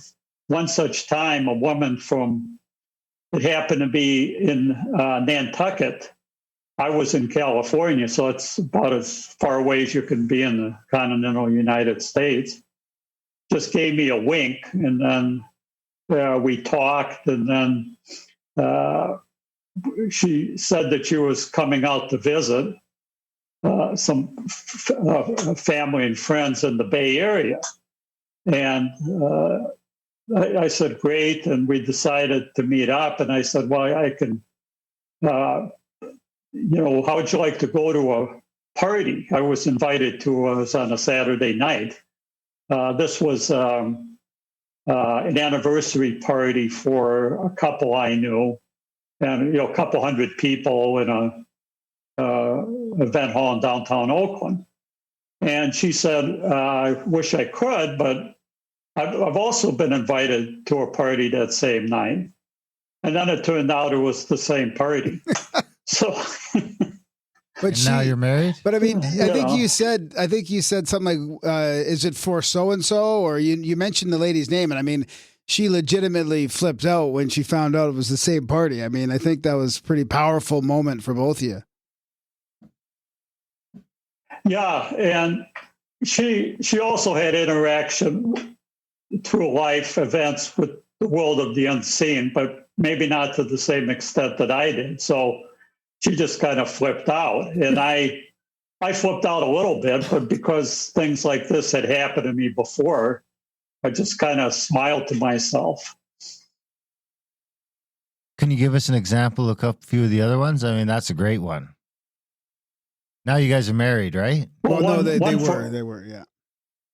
one such time, a woman it happened to be in Nantucket. I was in California, so it's about as far away as you can be in the continental United States. Just gave me a wink, and then we talked, and then she said that she was coming out to visit some family and friends in the Bay Area. And I said, great. And we decided to meet up. And I said, well, I can, how would you like to go to party I was invited to. Was on a Saturday night. This was an anniversary party for a couple I knew, and a couple hundred people in a event hall in downtown Oakland. And she said, "I wish I could, but I've also been invited to a party that same night." And then it turned out it was the same party. So, but now you're married. But I mean, I think you said something like, "Is it for so and so?" Or you mentioned the lady's name, and I mean, she legitimately flipped out when she found out it was the same party. I mean, I think that was a pretty powerful moment for both of you. Yeah, and she also had interaction through life events with the world of the unseen, but maybe not to the same extent that I did. So she just kind of flipped out, and I flipped out a little bit, but because things like this had happened to me before, I just kind of smiled to myself. Can you give us an example of a few of the other ones? I mean, that's a great one. Now you guys are married, right? Well, no, they were, yeah.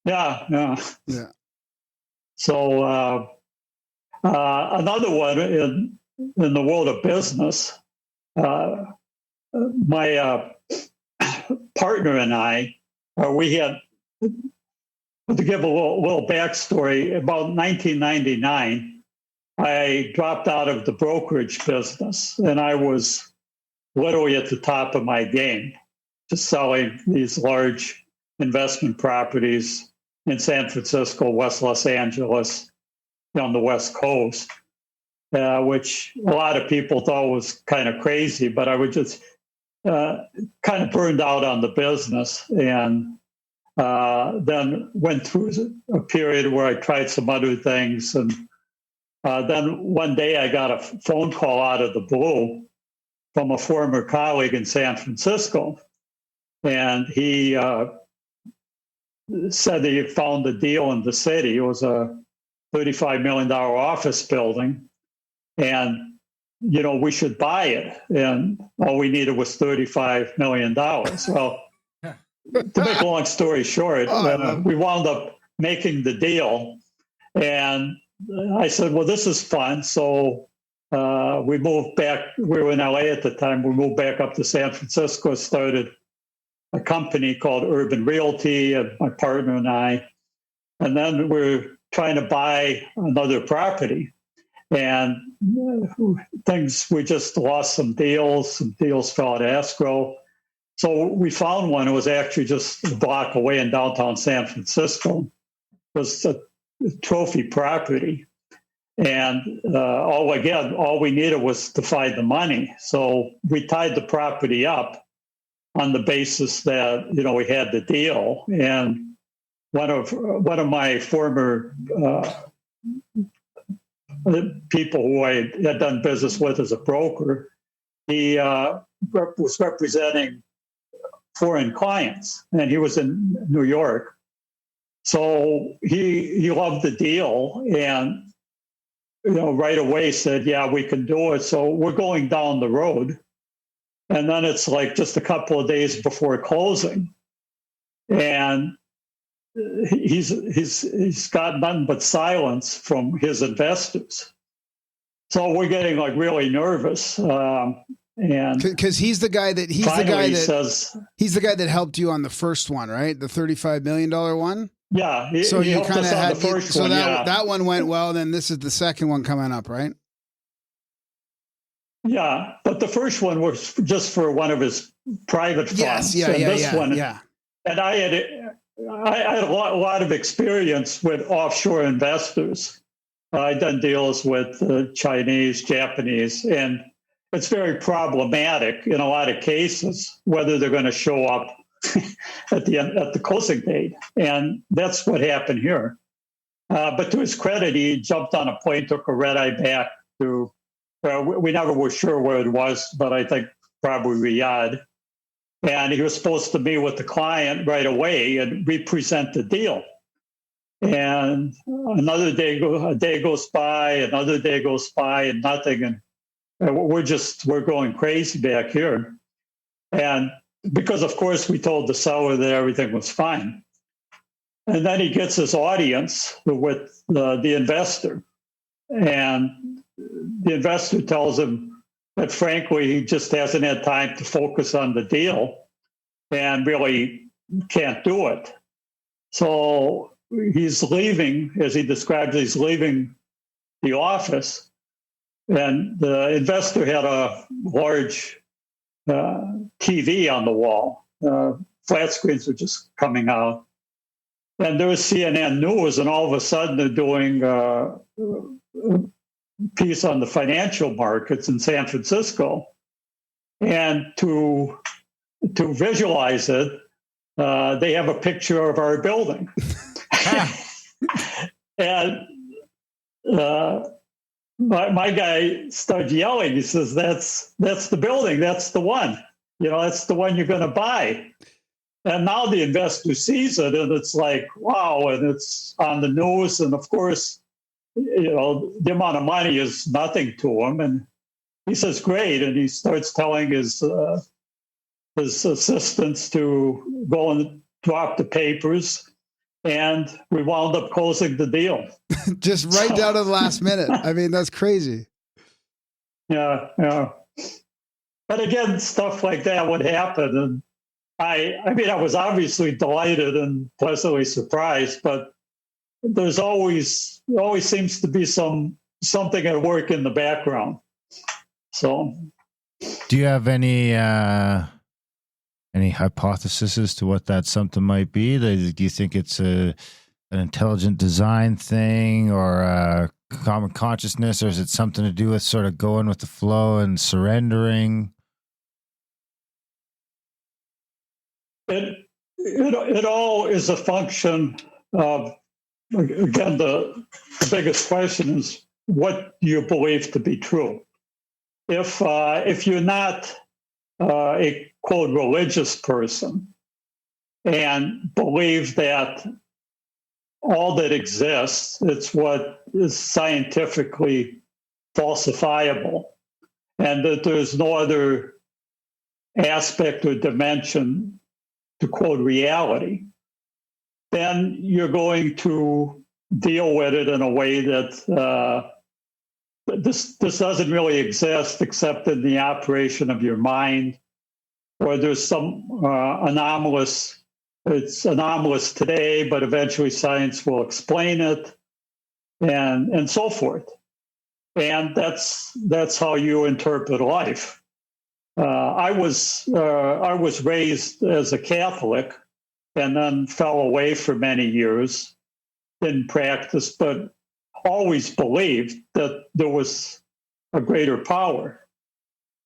Yeah. So another one in the world of business, my partner and I, we had, to give a little backstory, about 1999, I dropped out of the brokerage business, and I was literally at the top of my game, just selling these large investment properties in San Francisco, West Los Angeles, on the West Coast, which a lot of people thought was kind of crazy, but I was just kind of burned out on the business, and then went through a period where I tried some other things. And then one day I got a phone call out of the blue from a former colleague in San Francisco. And he said he found a deal in the city. It was a $35 million office building. And, we should buy it. And all we needed was $35 million. Well, to make a long story short, we wound up making the deal. And I said, well, this is fun. So we moved back. We were in LA at the time. We moved back up to San Francisco, started a company called Urban Realty, and my partner and I. And then we're trying to buy another property. And we just lost some deals. Some deals fell out of escrow. So we found one. It was actually just a block away in downtown San Francisco. It was a trophy property. And all we needed was to find the money. So we tied the property up on the basis that, we had the deal. And one of my former people who I had done business with as a broker, he was representing foreign clients, and he was in New York. So he loved the deal, and right away said, yeah, we can do it. So we're going down the road. And then it's like just a couple of days before closing. And he's got none but silence from his investors. So we're getting like really nervous. And because he's the guy that he's the guy that helped you on the first one, right? The $35 million one. Yeah. So he you kind of had the first so one, that one went well. Then this is the second one coming up, right? Yeah, but the first one was just for one of his private funds. Yeah. And I had a lot of experience with offshore investors. I'd done deals with Chinese, Japanese, and it's very problematic in a lot of cases whether they're going to show up at the closing date, and that's what happened here. But to his credit, he jumped on a plane, took a red eye back to. We never were sure where it was, but I think probably Riyadh. And he was supposed to meet with the client right away and represent the deal. And a day goes by, another day goes by, and nothing. And we're going crazy back here. And because of course we told the seller that everything was fine. And then he gets his audience with the investor. And the investor tells him that frankly, he just hasn't had time to focus on the deal and really can't do it. So he's leaving, as he describes, he's leaving the office. And the investor had a large TV on the wall. Flat screens were just coming out. And there was CNN News, and all of a sudden they're doing a piece on the financial markets in San Francisco. And to visualize it, they have a picture of our building. And my guy started yelling. He says, that's the building. That's the one. That's the one you're going to buy. And now the investor sees it, and it's like, wow, and it's on the news. And of course, the amount of money is nothing to him. And he says, great. And he starts telling his assistants to go and drop the papers. And we wound up closing the deal. Just right down to the last minute. I mean, that's crazy. Yeah. But again, stuff like that would happen. And I mean, I was obviously delighted and pleasantly surprised, but there's always seems to be something at work in the background. So, do you have any hypothesis as to what that something might be? Do you think it's an intelligent design thing or a common consciousness, or is it something to do with sort of going with the flow and surrendering? It all is a function of, again, the biggest question is, what do you believe to be true? If you're not a quote religious person and believe that all that exists, it's what is scientifically falsifiable, and that there's no other aspect or dimension to quote reality, then you're going to deal with it in a way that this doesn't really exist except in the operation of your mind, or there's some it's anomalous today, but eventually science will explain it, and so forth. And that's how you interpret life. I was raised as a Catholic and then fell away for many years, didn't practice, but always believed that there was a greater power.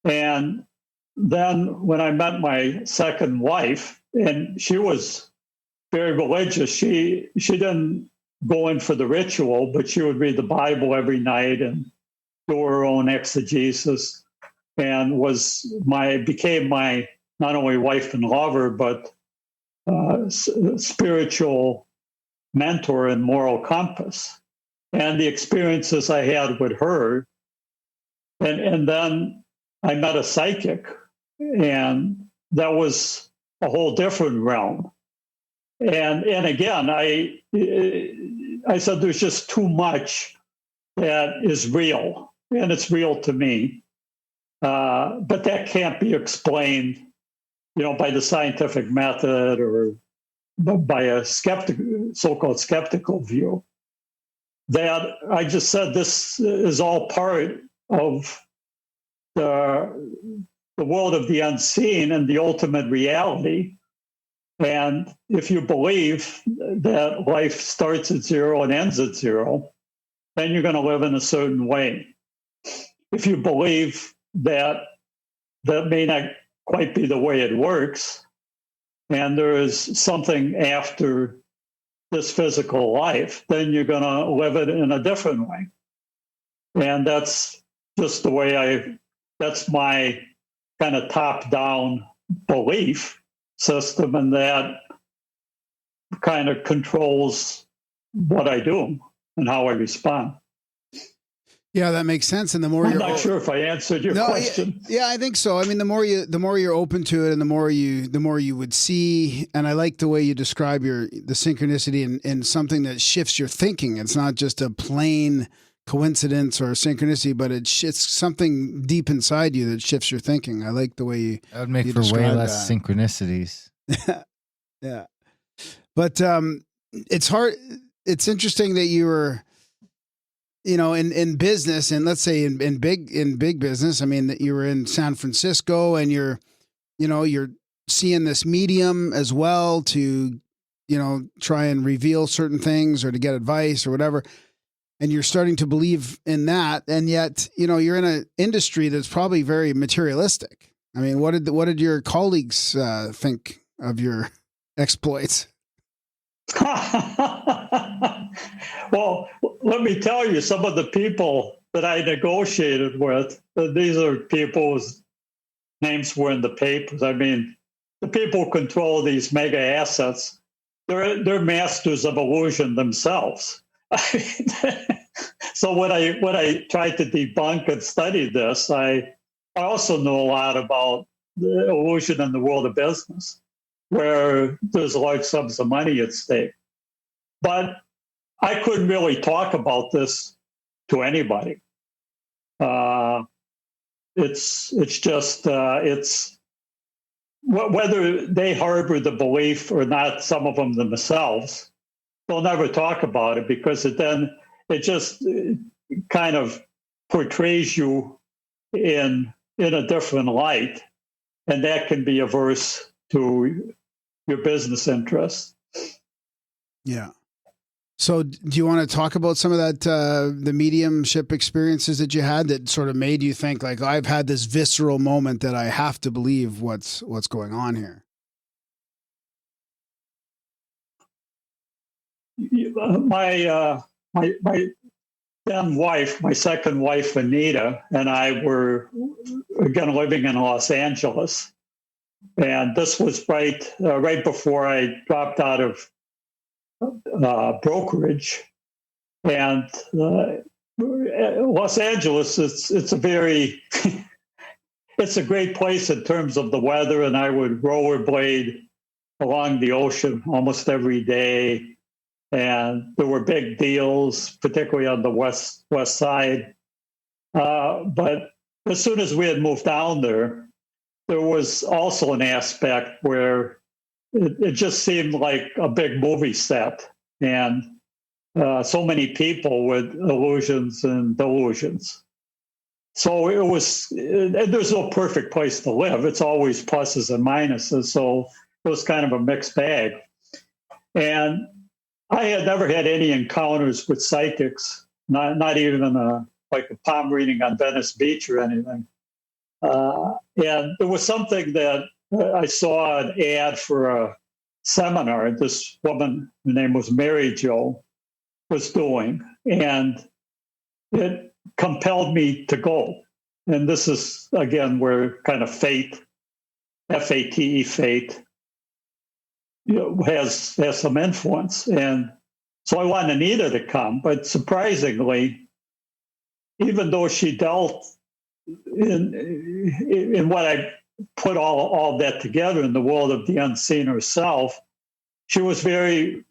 And then when I met my second wife, and she was very religious, she didn't go in for the ritual, but she would read the Bible every night and do her own exegesis, and became my not only wife and lover, but spiritual mentor and moral compass. And the experiences I had with her, and then I met a psychic, and that was a whole different realm. And again, I said there's just too much that is real, and it's real to me. But that can't be explained, by the scientific method or by a so-called skeptical view. That I just said this is all part of the world of the unseen and the ultimate reality. And if you believe that life starts at zero and ends at zero, then you're going to live in a certain way. If you believe that may not quite be the way it works, and there is something after this physical life, then you're going to live it in a different way. And that's just the way that's my kind of top-down belief system, and that kind of controls what I do and how I respond. Yeah, that makes sense. And the more I'm you're not sure if I answered your question. Yeah, I think so. I mean, the more you're open to it, and the more you would see. And I like the way you describe the synchronicity in something that shifts your thinking. It's not just a plain coincidence or synchronicity, but it's something deep inside you that shifts your thinking. I like the way you. That would make for way less synchronicities. Yeah, but it's hard. It's interesting that you were, in business, and let's say in big business. I mean, that you were in San Francisco, and you're seeing this medium as well to, try and reveal certain things or to get advice or whatever. And you're starting to believe in that, and yet, you're in an industry that's probably very materialistic. I mean, what did your colleagues think of your exploits? Well, let me tell you, some of the people that I negotiated with, these are people whose names were in the papers. I mean, the people who control these mega assets, they're masters of illusion themselves. So when I tried to debunk and study this, I also know a lot about the illusion in the world of business, where there's large sums of money at stake. But I couldn't really talk about this to anybody. It's just whether they harbor the belief or not, some of them themselves, they'll never talk about it, because it just kind of portrays you in a different light, and that can be averse to your business interests. Yeah. So do you want to talk about some of that, the mediumship experiences that you had that sort of made you think, like, I've had this visceral moment that I have to believe what's going on here? My then wife, my second wife, Anita, and I were, again, living in Los Angeles. And this was right before I dropped out of brokerage. And Los Angeles, it's a very, it's a great place in terms of the weather. And I would rollerblade along the ocean almost every day. And there were big deals, particularly on the west side. But as soon as we had moved down there was also an aspect where it just seemed like a big movie set, and so many people with illusions and delusions. So it was, and there's no perfect place to live. It's always pluses and minuses. So it was kind of a mixed bag. And I had never had any encounters with psychics, not even like a palm reading on Venice Beach or anything. And there was something that I saw an ad for a seminar this woman, her name was Mary Jo, was doing, and it compelled me to go. And this is, again, where kind of fate, F-A-T-E, fate, has some influence. And so I wanted Anita to come, but surprisingly, even though she dealt in what I put all that together in the world of the unseen herself, she was very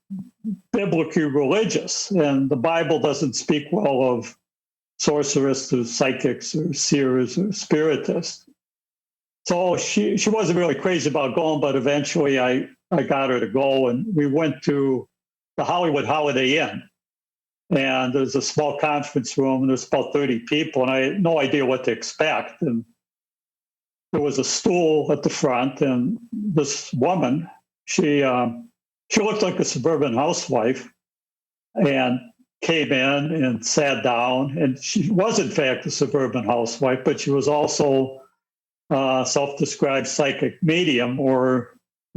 biblically religious, and the Bible doesn't speak well of sorcerers or psychics or seers or spiritists. So she wasn't really crazy about going, but eventually I got her to go, and we went to the Hollywood Holiday Inn. And there's a small conference room, and there's about 30 people, and I had no idea what to expect. And there was a stool at the front, and this woman, she looked like a suburban housewife, and came in and sat down. And she was, in fact, a suburban housewife, but she was also self-described psychic medium, or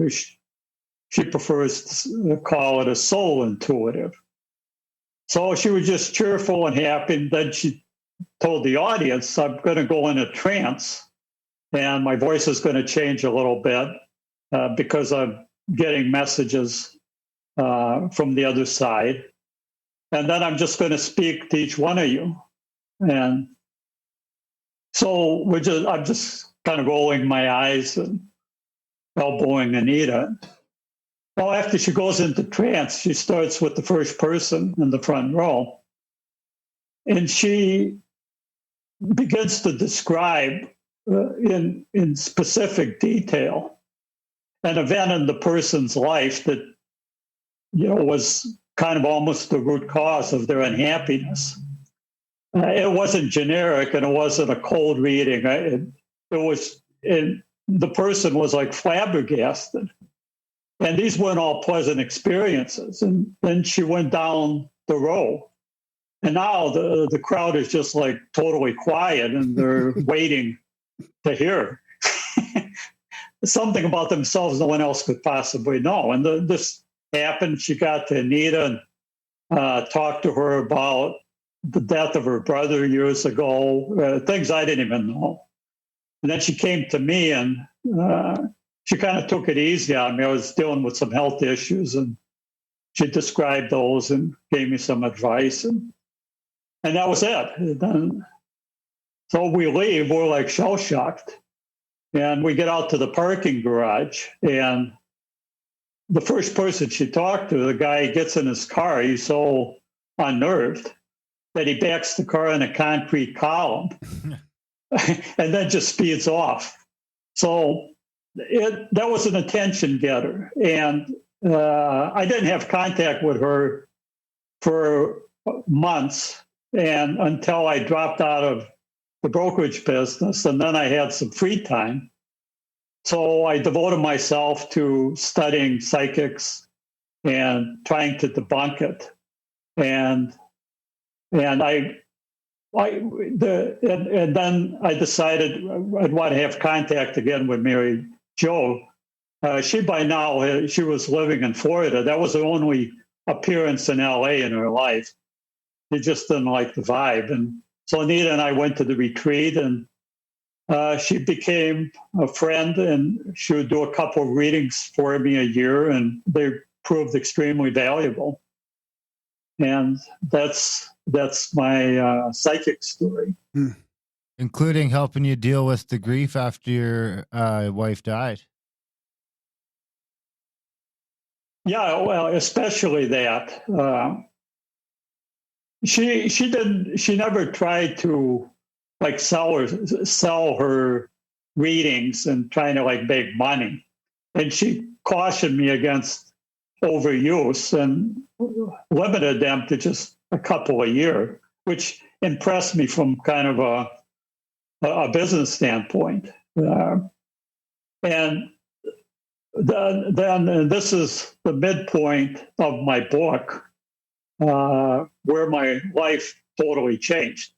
she prefers to call it a soul intuitive. So she was just cheerful and happy. And then she told the audience, I'm going to go in a trance, and my voice is going to change a little bit because I'm getting messages from the other side. And then I'm just going to speak to each one of you. And so I'm just kind of rolling my eyes and elbowing Anita. Well, after she goes into trance, she starts with the first person in the front row. And she begins to describe in specific detail an event in the person's life that, was kind of almost the root cause of their unhappiness. It wasn't generic and it wasn't a cold reading. The person was like flabbergasted. And these weren't all pleasant experiences. And then she went down the row. And now the crowd is just like totally quiet and they're waiting to hear something about themselves no one else could possibly know. And this happened. She got to Anita and talked to her about the death of her brother years ago, things I didn't even know. And then she came to me and she kind of took it easy on me. I was dealing with some health issues and she described those and gave me some advice. And that was it. And then, so we leave, we're like shell-shocked. And we get out to the parking garage and the first person she talked to, the guy gets in his car, he's so unnerved that he backs the car in a concrete column and then just speeds off. So that was an attention getter. And I didn't have contact with her for months and until I dropped out of the brokerage business. And then I had some free time. So I devoted myself to studying psychics and trying to debunk it. And then I decided I'd want to have contact again with Mary Jo. She by now, she was living in Florida. That was the only appearance in LA in her life. She just didn't like the vibe. And so Anita and I went to the retreat and she became a friend and she would do a couple of readings for me a year and they proved extremely valuable. And that's my psychic story. Including helping you deal with the grief after your wife died. Yeah, well, especially that. She never tried to like sell her readings and trying to like make money. And she cautioned me against overuse and limited them to just a couple a year, which impressed me from kind of a business standpoint. And then this is the midpoint of my book, where my life totally changed.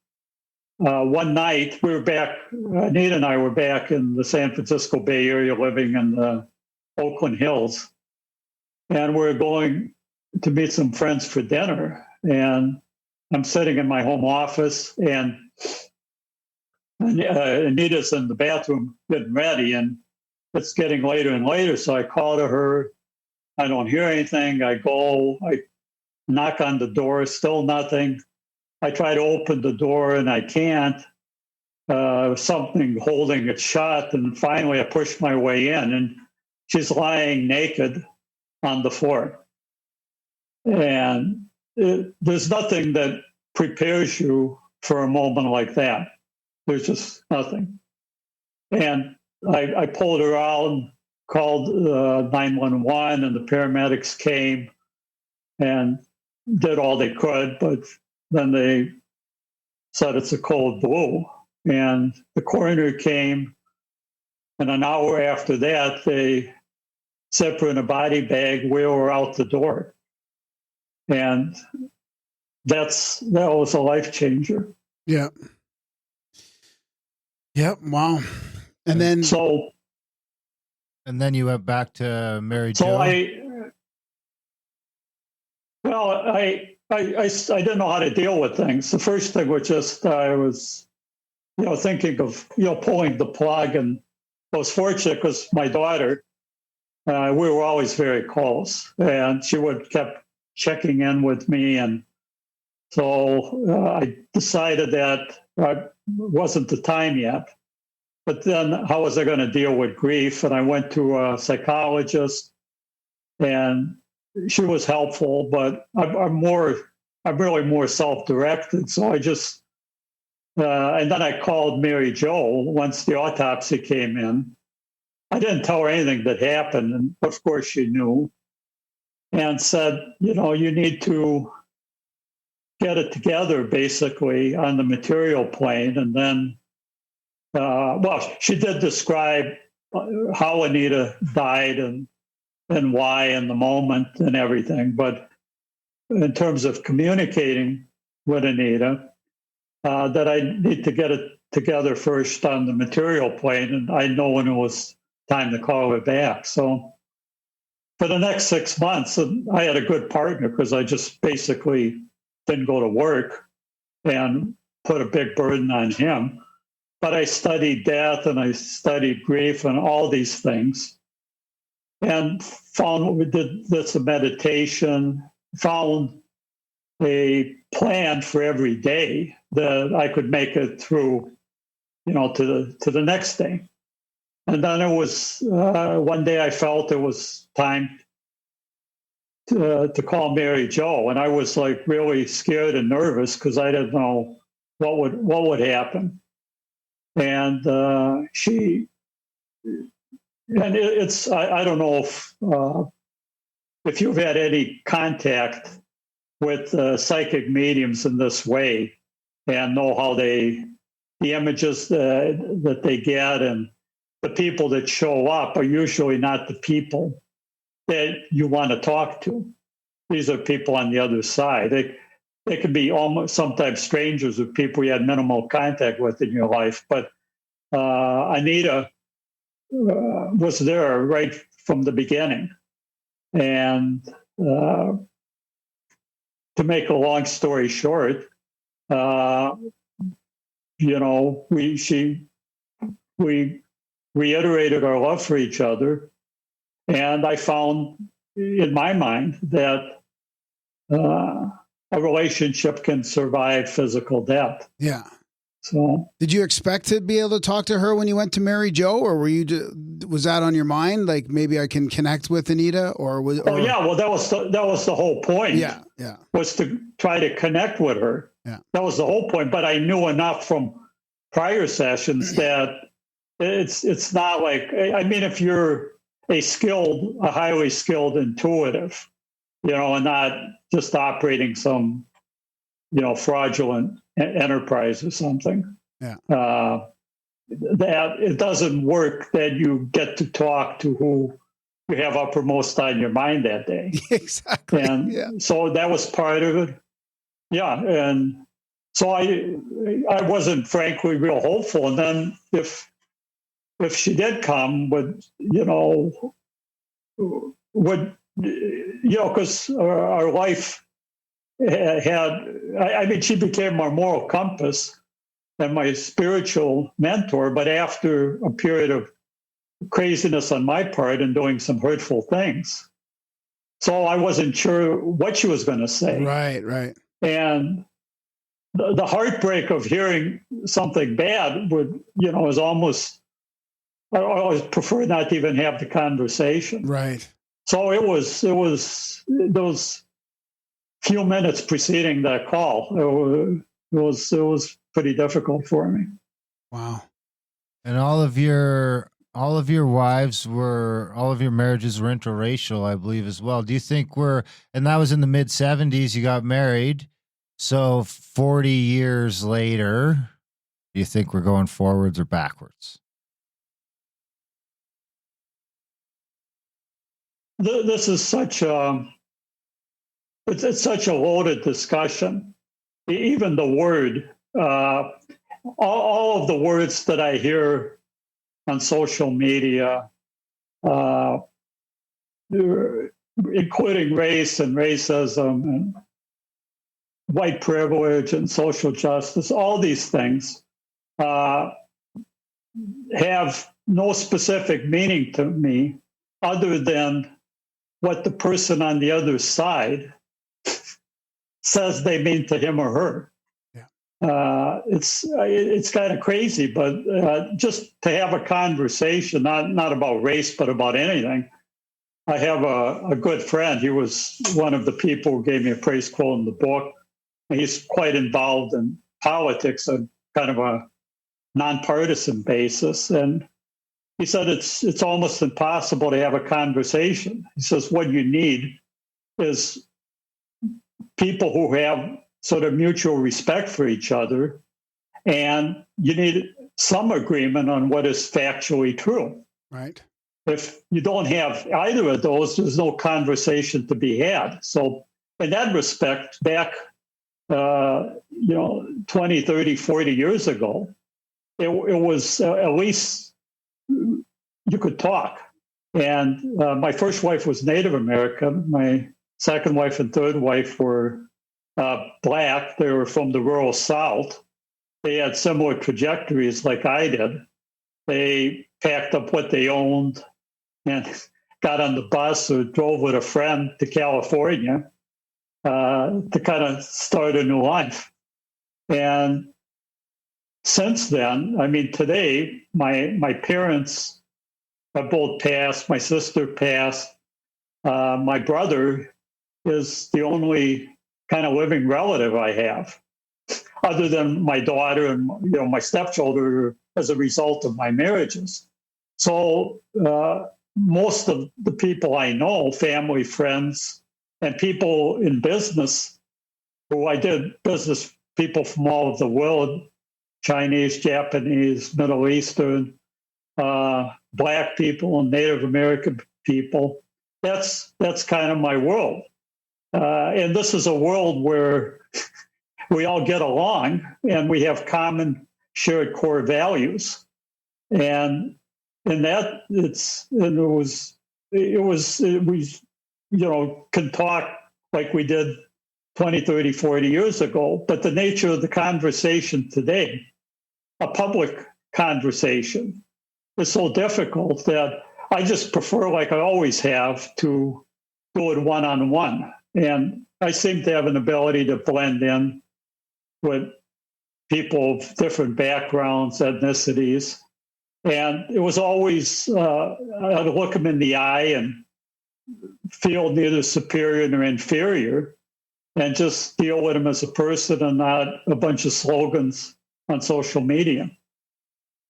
One night we were back, Anita and I were back in the San Francisco Bay Area living in the Oakland Hills. And we're going to meet some friends for dinner. And I'm sitting in my home office and Anita's in the bathroom getting ready and it's getting later and later. So I call to her. I don't hear anything. I go, I knock on the door, still nothing. I try to open the door and I can't. Something holding it shut. And finally I push my way in and she's lying naked on the floor. And there's nothing that prepares you for a moment like that. There's just nothing. And I pulled her out, called 911, and the paramedics came and did all they could, but then they said it's a cold blue. And the coroner came, and an hour after that, they set her in a body bag, wheel her out the door. And that was a life changer. Yeah. Yep. Wow. And then you went back to Mary Jo. So I didn't know how to deal with things. The first thing was just I was, thinking of pulling the plug, and I was fortunate because my daughter, we were always very close, and she kept checking in with me, and So I decided that wasn't the time yet. But then how was I going to deal with grief? And I went to a psychologist, and she was helpful, but I'm really more self-directed. So I just, and then I called Mary Jo once the autopsy came in. I didn't tell her anything that happened, and of course she knew, and said, you need to get it together basically on the material plane. And then, she did describe how Anita died and why in the moment and everything. But in terms of communicating with Anita, that I need to get it together first on the material plane. And I know when it was time to call her back. So for the next 6 months, I had a good partner because I just basically didn't go to work and put a big burden on him. But I studied death and I studied grief and all these things, and found we did this meditation, found a plan for every day that I could make it through, to the next day. And then it was one day I felt it was time to call Mary Jo, and I was like really scared and nervous because I didn't know what would happen. And I don't know if you've had any contact with psychic mediums in this way and know how the images that they get and the people that show up are usually not the people that you want to talk to. These are people on the other side. They can be almost sometimes strangers or people you had minimal contact with in your life. But Anita was there right from the beginning. And to make a long story short, we reiterated our love for each other. And I found in my mind that a relationship can survive physical death. Yeah. So, did you expect to be able to talk to her when you went to Mary Jo, or was that on your mind? Like maybe I can connect with Anita, or was? Oh yeah, well that was the whole point. Yeah, was to try to connect with her. Yeah, that was the whole point. But I knew enough from prior sessions that it's not like, I mean, if you're a highly skilled intuitive, and not just operating some, fraudulent enterprise or something. Yeah. That it doesn't work that you get to talk to who you have uppermost on your mind that day. Exactly. And so that was part of it. Yeah. And so I wasn't frankly real hopeful. And then if she did come, because our life she became my moral compass and my spiritual mentor, but after a period of craziness on my part and doing some hurtful things. So I wasn't sure what she was going to say. Right. And the heartbreak of hearing something bad is almost, I always prefer not to even have the conversation. Right. So it was those few minutes preceding that call. It was pretty difficult for me. Wow. And all of your marriages were interracial, I believe, as well. Do you think and that was in the mid 70s, you got married. So 40 years later, do you think we're going forwards or backwards? This is such it's such a loaded discussion. Even the word, all of the words that I hear on social media, including race and racism and white privilege and social justice, all these things have no specific meaning to me other than what the person on the other side says they mean to him or her. It's kind of crazy, but just to have a conversation, not about race, but about anything. I have a good friend. He was one of the people who gave me a praise quote in the book. He's quite involved in politics on kind of a nonpartisan basis. And he said it's almost impossible to have a conversation. He says what you need is people who have sort of mutual respect for each other, and you need some agreement on what is factually true. Right. If you don't have either of those, there's no conversation to be had. So in that respect, back 20, 30, 40 years ago, it was at least you could talk. And my first wife was Native American. My second wife and third wife were Black. They were from the rural South. They had similar trajectories like I did. They packed up what they owned and got on the bus or drove with a friend to California to kind of start a new life. And since then, I mean, today, my parents have both passed. My sister passed. My brother is the only kind of living relative I have, other than my daughter and my stepchildren as a result of my marriages. So most of the people I know, family, friends, and people in business who I did business, people from all over the world, Chinese, Japanese, Middle Eastern, Black people, and Native American people. That's kind of my world. And this is a world where we all get along and we have common shared core values. And that we can talk like we did 20, 30, 40 years ago, but the nature of the conversation today, a public conversation, is so difficult that I just prefer, like I always have, to do it one-on-one. And I seem to have an ability to blend in with people of different backgrounds, ethnicities. And it was always, I'd look them in the eye and feel neither superior nor inferior, and just deal with them as a person and not a bunch of slogans on social media.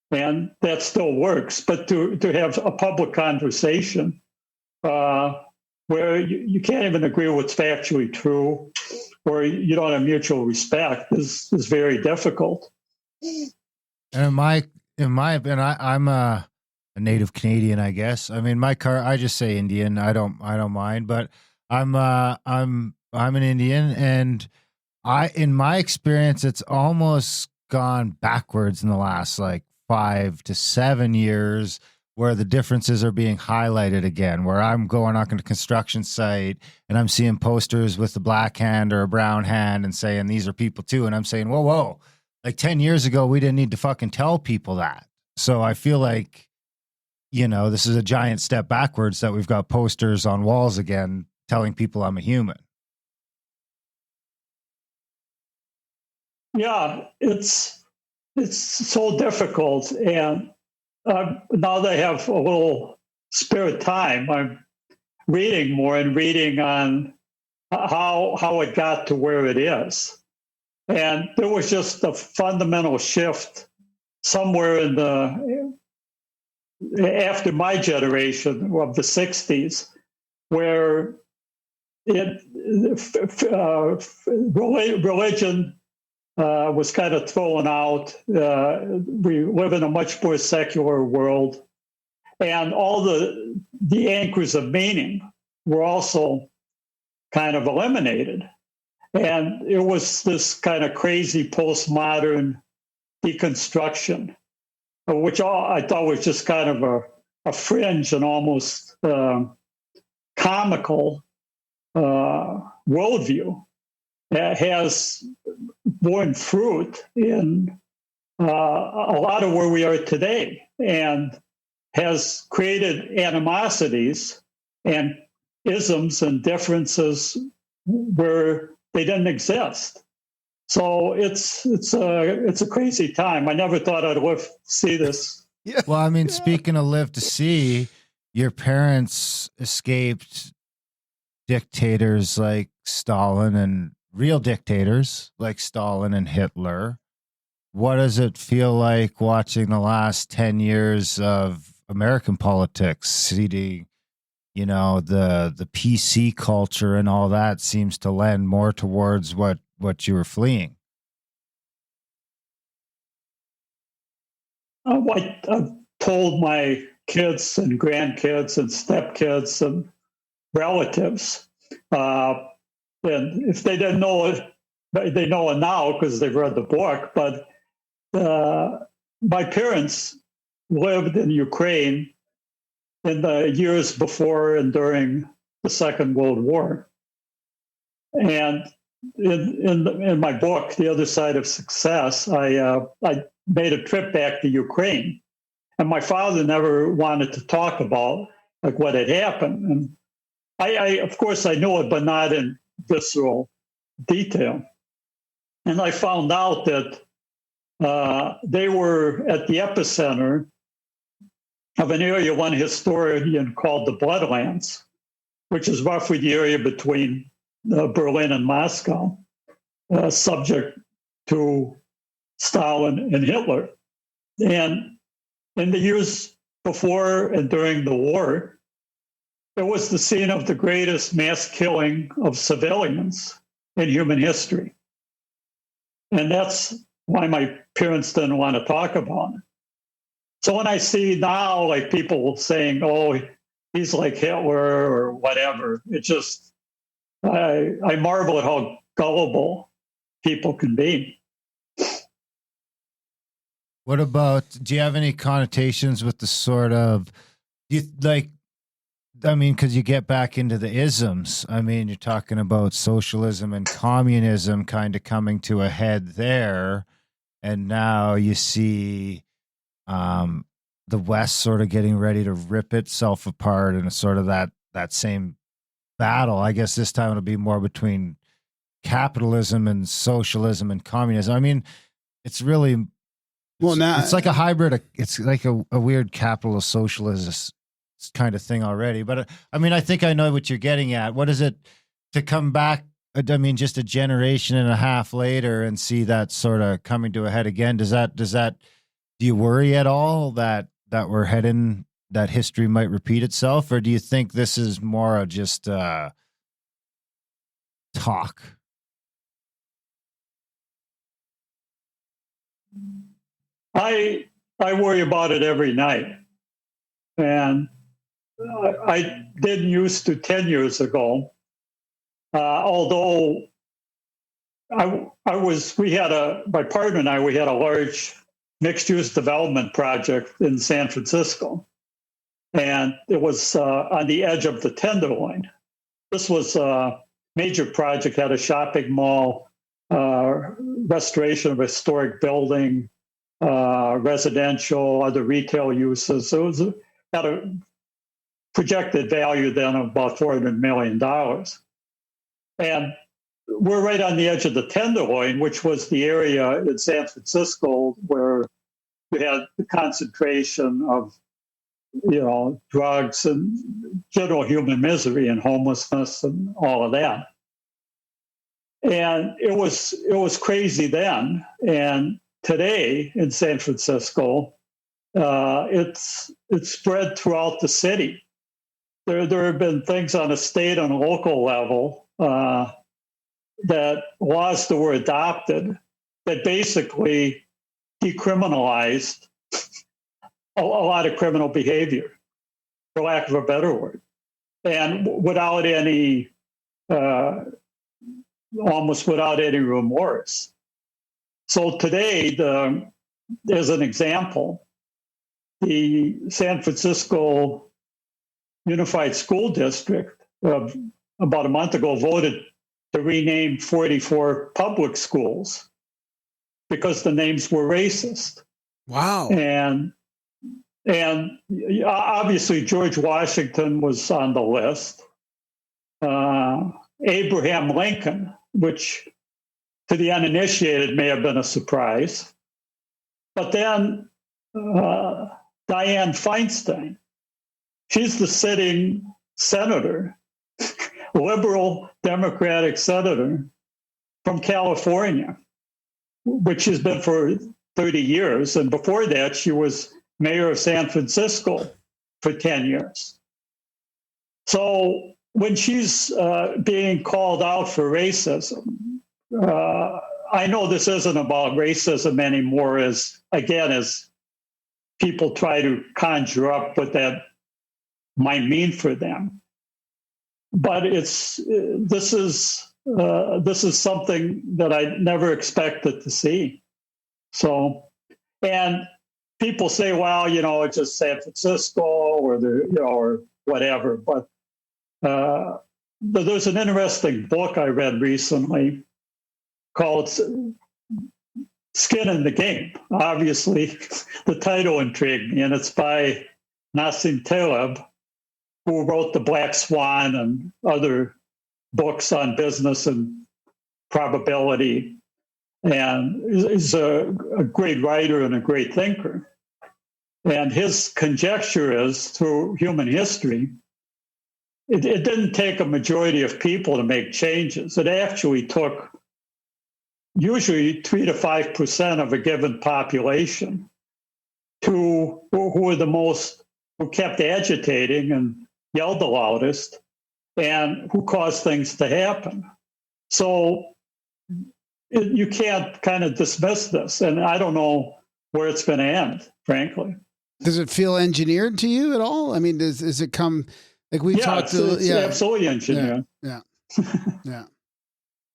And that still works. But to have a public conversation where you can't even agree what's factually true, or you don't have mutual respect, is very difficult. And in my opinion, I'm a native Canadian, I guess. I mean, I just say Indian. I don't mind, but I'm an Indian, and in my experience, it's almost gone backwards in the last 5 to 7 years, where the differences are being highlighted again, where I'm going on a construction site and I'm seeing posters with a black hand or a brown hand and saying, these are people too. And I'm saying, whoa, 10 years ago, we didn't need to fucking tell people that. So I feel like, this is a giant step backwards that we've got posters on walls again telling people I'm a human. Yeah, it's so difficult. And now that I have a little spare time, I'm reading more and reading on how it got to where it is. And there was just a fundamental shift somewhere after my generation of the 60s, where religion was kind of thrown out. We live in a much more secular world, and all the anchors of meaning were also kind of eliminated. And it was this kind of crazy postmodern deconstruction, which I thought was just kind of a fringe and almost comical worldview that has borne fruit in a lot of where we are today, and has created animosities and isms and differences where they didn't exist. So it's a crazy time. I never thought I'd live to see this. Yeah. Well, I mean, speaking of live to see, your parents escaped dictators like Stalin and real dictators like Stalin and Hitler. What does it feel like watching the last 10 years of American politics, seeing, you know, the PC culture and all that seems to lend more towards what you were fleeing? I've told my kids and grandkids and stepkids and relatives, and if they didn't know it, they know it now because they've read the book. But my parents lived in Ukraine in the years before and during the Second World War. And in my book, The Other Side of Success, I made a trip back to Ukraine. And my father never wanted to talk about like what had happened. And I of course, I knew it, but not in visceral detail. And I found out that they were at the epicenter of an area one historian called the Bloodlands, which is roughly the area between Berlin and Moscow, subject to Stalin and Hitler. And in the years before and during the war, it was the scene of the greatest mass killing of civilians in human history. And that's why my parents didn't want to talk about it. So when I see now, like people saying, oh, he's like Hitler or whatever, it just, I marvel at how gullible people can be. What about, do you have any connotations with the sort of, because you get back into the isms. I mean, you're talking about socialism and communism kind of coming to a head there. And now you see the West sort of getting ready to rip itself apart and sort of that same battle. I guess this time it'll be more between capitalism and socialism and communism. I mean, it's really, it's like a hybrid. It's like a weird capitalist socialist kind of thing already. But I mean, I think I know what you're getting at. What is it to come back? I mean, just a generation and a half later and see that sort of coming to a head again. Do you worry at all that we're heading, that history might repeat itself? Or do you think this is more of just talk? I worry about it every night. And I didn't used to 10 years ago. Although my partner and I, we had a large mixed-use development project in San Francisco. And it was on the edge of the Tenderloin. This was a major project, had a shopping mall, restoration of a historic building, residential, other retail uses. So it had a projected value then of about $400 million. And we're right on the edge of the Tenderloin, which was the area in San Francisco where you had the concentration of, drugs and general human misery and homelessness and all of that. And it was crazy then. And today in San Francisco, it's spread throughout the city. There have been things on a state and local level that laws that were adopted that basically decriminalized a lot of criminal behavior, for lack of a better word, and almost without any remorse. So today, as an example, the San Francisco Unified School District about a month ago voted to rename 44 public schools because the names were racist. Wow. And obviously George Washington was on the list. Abraham Lincoln which to the uninitiated may have been a surprise. But then Dianne Feinstein, she's the sitting senator, liberal Democratic senator from California, which has been for 30 years. And before that, she was mayor of San Francisco for 10 years. So when she's being called out for racism, I know this isn't about racism anymore, as people try to conjure up what that might mean for them. But this is something that I never expected to see. So, and people say, well, it's just San Francisco or whatever. But there's an interesting book I read recently called Skin in the Game. Obviously, the title intrigued me, and it's by Nassim Taleb, who wrote The Black Swan and other books on business and probability. And he's a great writer and a great thinker. And his conjecture is, through human history, it didn't take a majority of people to make changes. It actually took usually 3 to 5% of a given population who kept agitating and yelled the loudest and who caused things to happen. So you can't kind of dismiss this. And I don't know where it's going to end, frankly. Does it feel engineered to you at all? I mean, does it come like we talked to? It's absolutely engineered. Yeah. Yeah.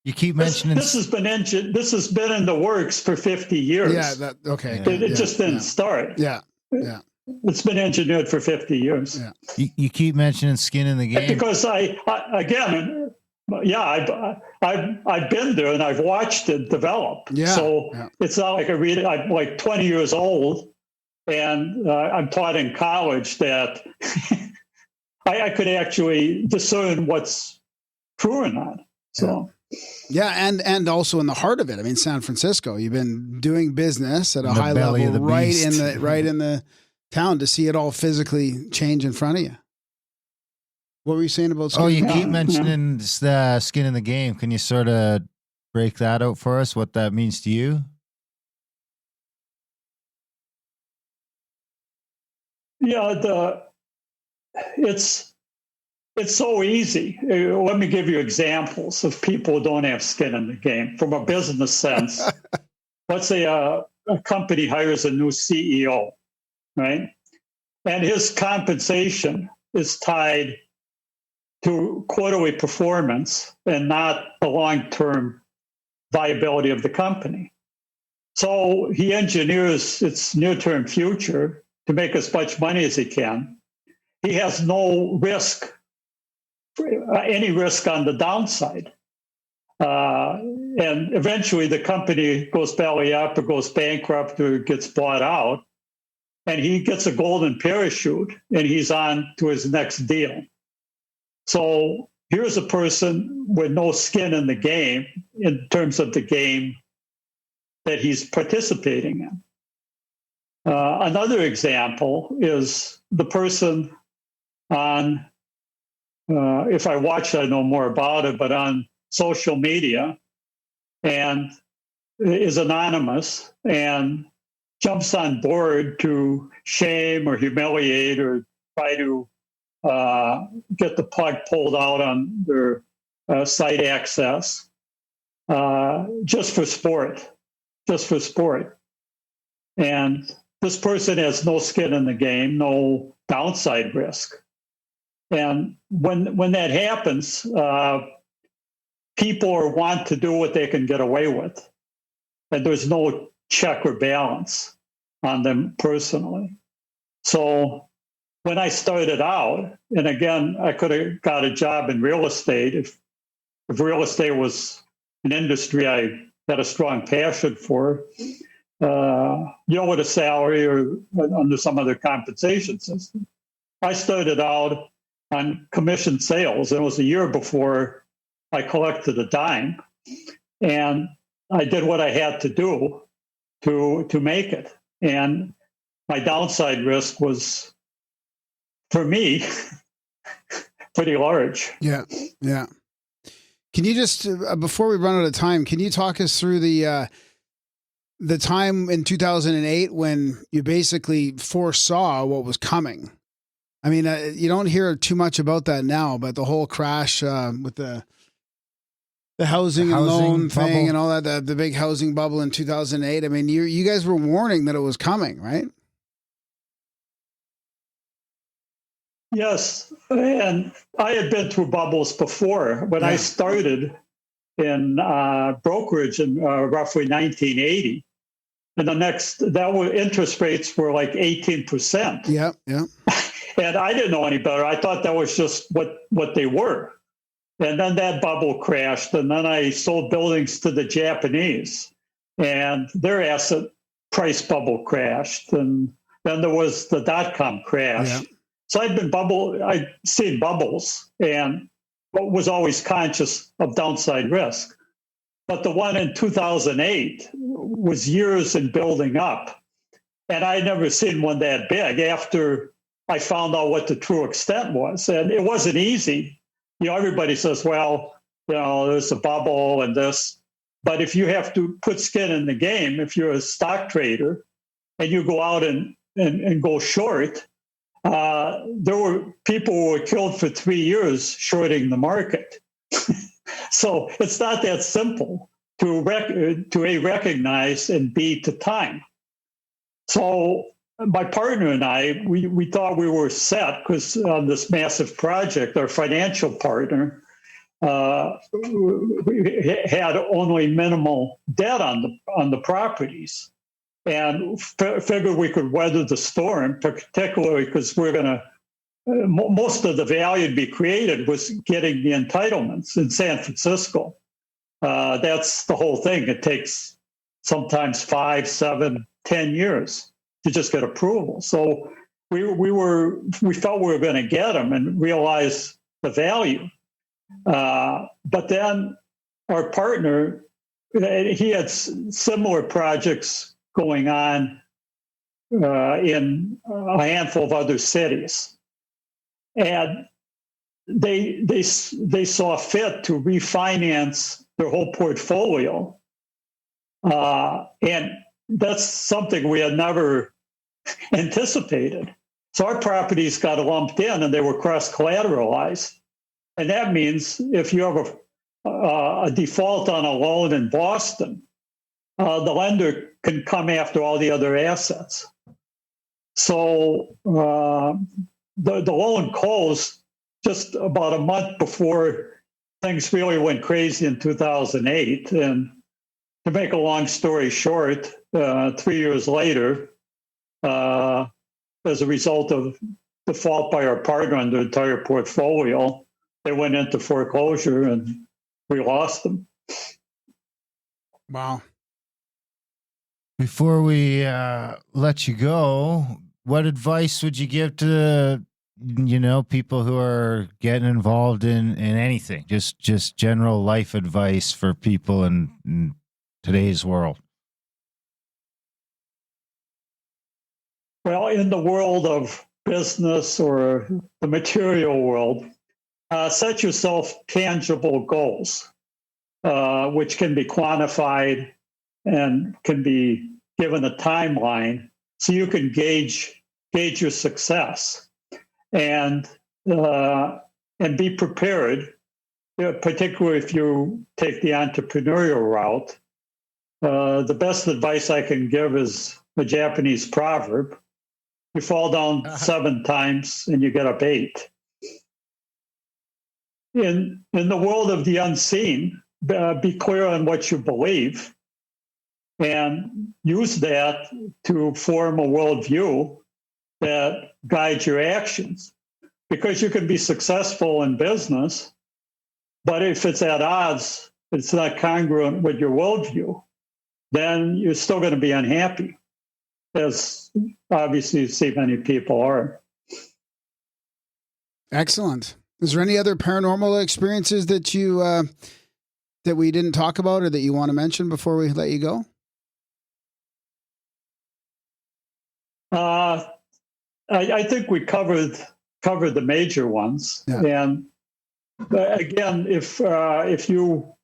You keep mentioning this has been in the works for 50 years. Yeah. Okay. It just didn't start. Yeah. Yeah. It's been engineered for 50 years. Yeah. You keep mentioning skin in the game because I've been there and I've watched it develop. Yeah. So it's not like I'm like 20 years old and I'm taught in college that I could actually discern what's true or not. So. Yeah, and also in the heart of it. I mean, San Francisco. You've been doing business at a high level, right in the town, to see it all physically change in front of you. What were you saying about? You keep mentioning the skin in the game. Can you sort of break that out for us? What that means to you? Yeah, it's so easy. Let me give you examples of people who don't have skin in the game from a business sense. Let's say a company hires a new CEO, right? And his compensation is tied to quarterly performance and not the long-term viability of the company. So he engineers its near-term future to make as much money as he can. He has no risk, any risk on the downside. And eventually the company goes belly up or goes bankrupt or gets bought out, and he gets a golden parachute and he's on to his next deal. So here's a person with no skin in the game in terms of the game that he's participating in. Another example is the person on, if I watch, I know more about it, but on social media and is anonymous and jumps on board to shame or humiliate or try to get the plug pulled out on their site access just for sport. And this person has no skin in the game, no downside risk. And when that happens, people want to do what they can get away with. And there's no check or balance on them personally. So when I started out, and again, I could have got a job in real estate if real estate was an industry I had a strong passion for, with a salary or under some other compensation system. I started out on commission sales, and it was a year before I collected a dime. And I did what I had to do to make it. And my downside risk was, for me, pretty large. Yeah. Yeah. Can you just, before we run out of time, can you talk us through the time in 2008 when you basically foresaw what was coming? I mean, you don't hear too much about that now, but the whole crash with the housing and loan bubble thing and all that, the big housing bubble in 2008. I mean, you guys were warning that it was coming, right? Yes, and I had been through bubbles before. When I started in brokerage in roughly 1980, and interest rates were like 18%. Yeah, yeah. And I didn't know any better. I thought that was just what they were. And then that bubble crashed, and then I sold buildings to the Japanese, and their asset price bubble crashed, and then there was the dot-com crash. Yeah. So I'd seen bubbles and was always conscious of downside risk. But the one in 2008 was years in building up. And I'd never seen one that big after I found out what the true extent was. And it wasn't easy. You know, everybody says, well, you know, there's a bubble and this. But if you have to put skin in the game, if you're a stock trader and you go out and go short, there were people who were killed for 3 years shorting the market. So it's not that simple to A, recognize, and B, to time. So my partner and I, we thought we were set because on this massive project, our financial partner we had only minimal debt on the properties. And figured we could weather the storm, particularly because we're going to, most of the value to be created was getting the entitlements in San Francisco. That's the whole thing. It takes sometimes 5, 7, 10 years to just get approval. So we felt we were going to get them and realize the value. But then our partner, he had similar projects going on in a handful of other cities. And they saw fit to refinance their whole portfolio. And that's something we had never anticipated. So our properties got lumped in and they were cross-collateralized. And that means if you have a default on a loan in Boston, the lender can come after all the other assets. So the loan closed just about a month before things really went crazy in 2008. And to make a long story short, 3 years later, as a result of default by our partner on the entire portfolio, they went into foreclosure and we lost them. Wow. Before we let you go, what advice would you give to, people who are getting involved in anything? Just general life advice for people in today's world. Well, in the world of business or the material world, set yourself tangible goals, which can be quantified and can be given a timeline so you can gauge your success and be prepared, particularly if you take the entrepreneurial route. The best advice I can give is a Japanese proverb: you fall down 7 times and you get up 8. In the world of the unseen, be clear on what you believe and use that to form a worldview that guides your actions. Because you can be successful in business, but if it's at odds, it's not congruent with your worldview, then you're still going to be unhappy, as obviously you see many people are. Excellent. Is there any other paranormal experiences that you that we didn't talk about or that you want to mention before we let you go? I think we covered the major ones. Yeah. And again, if you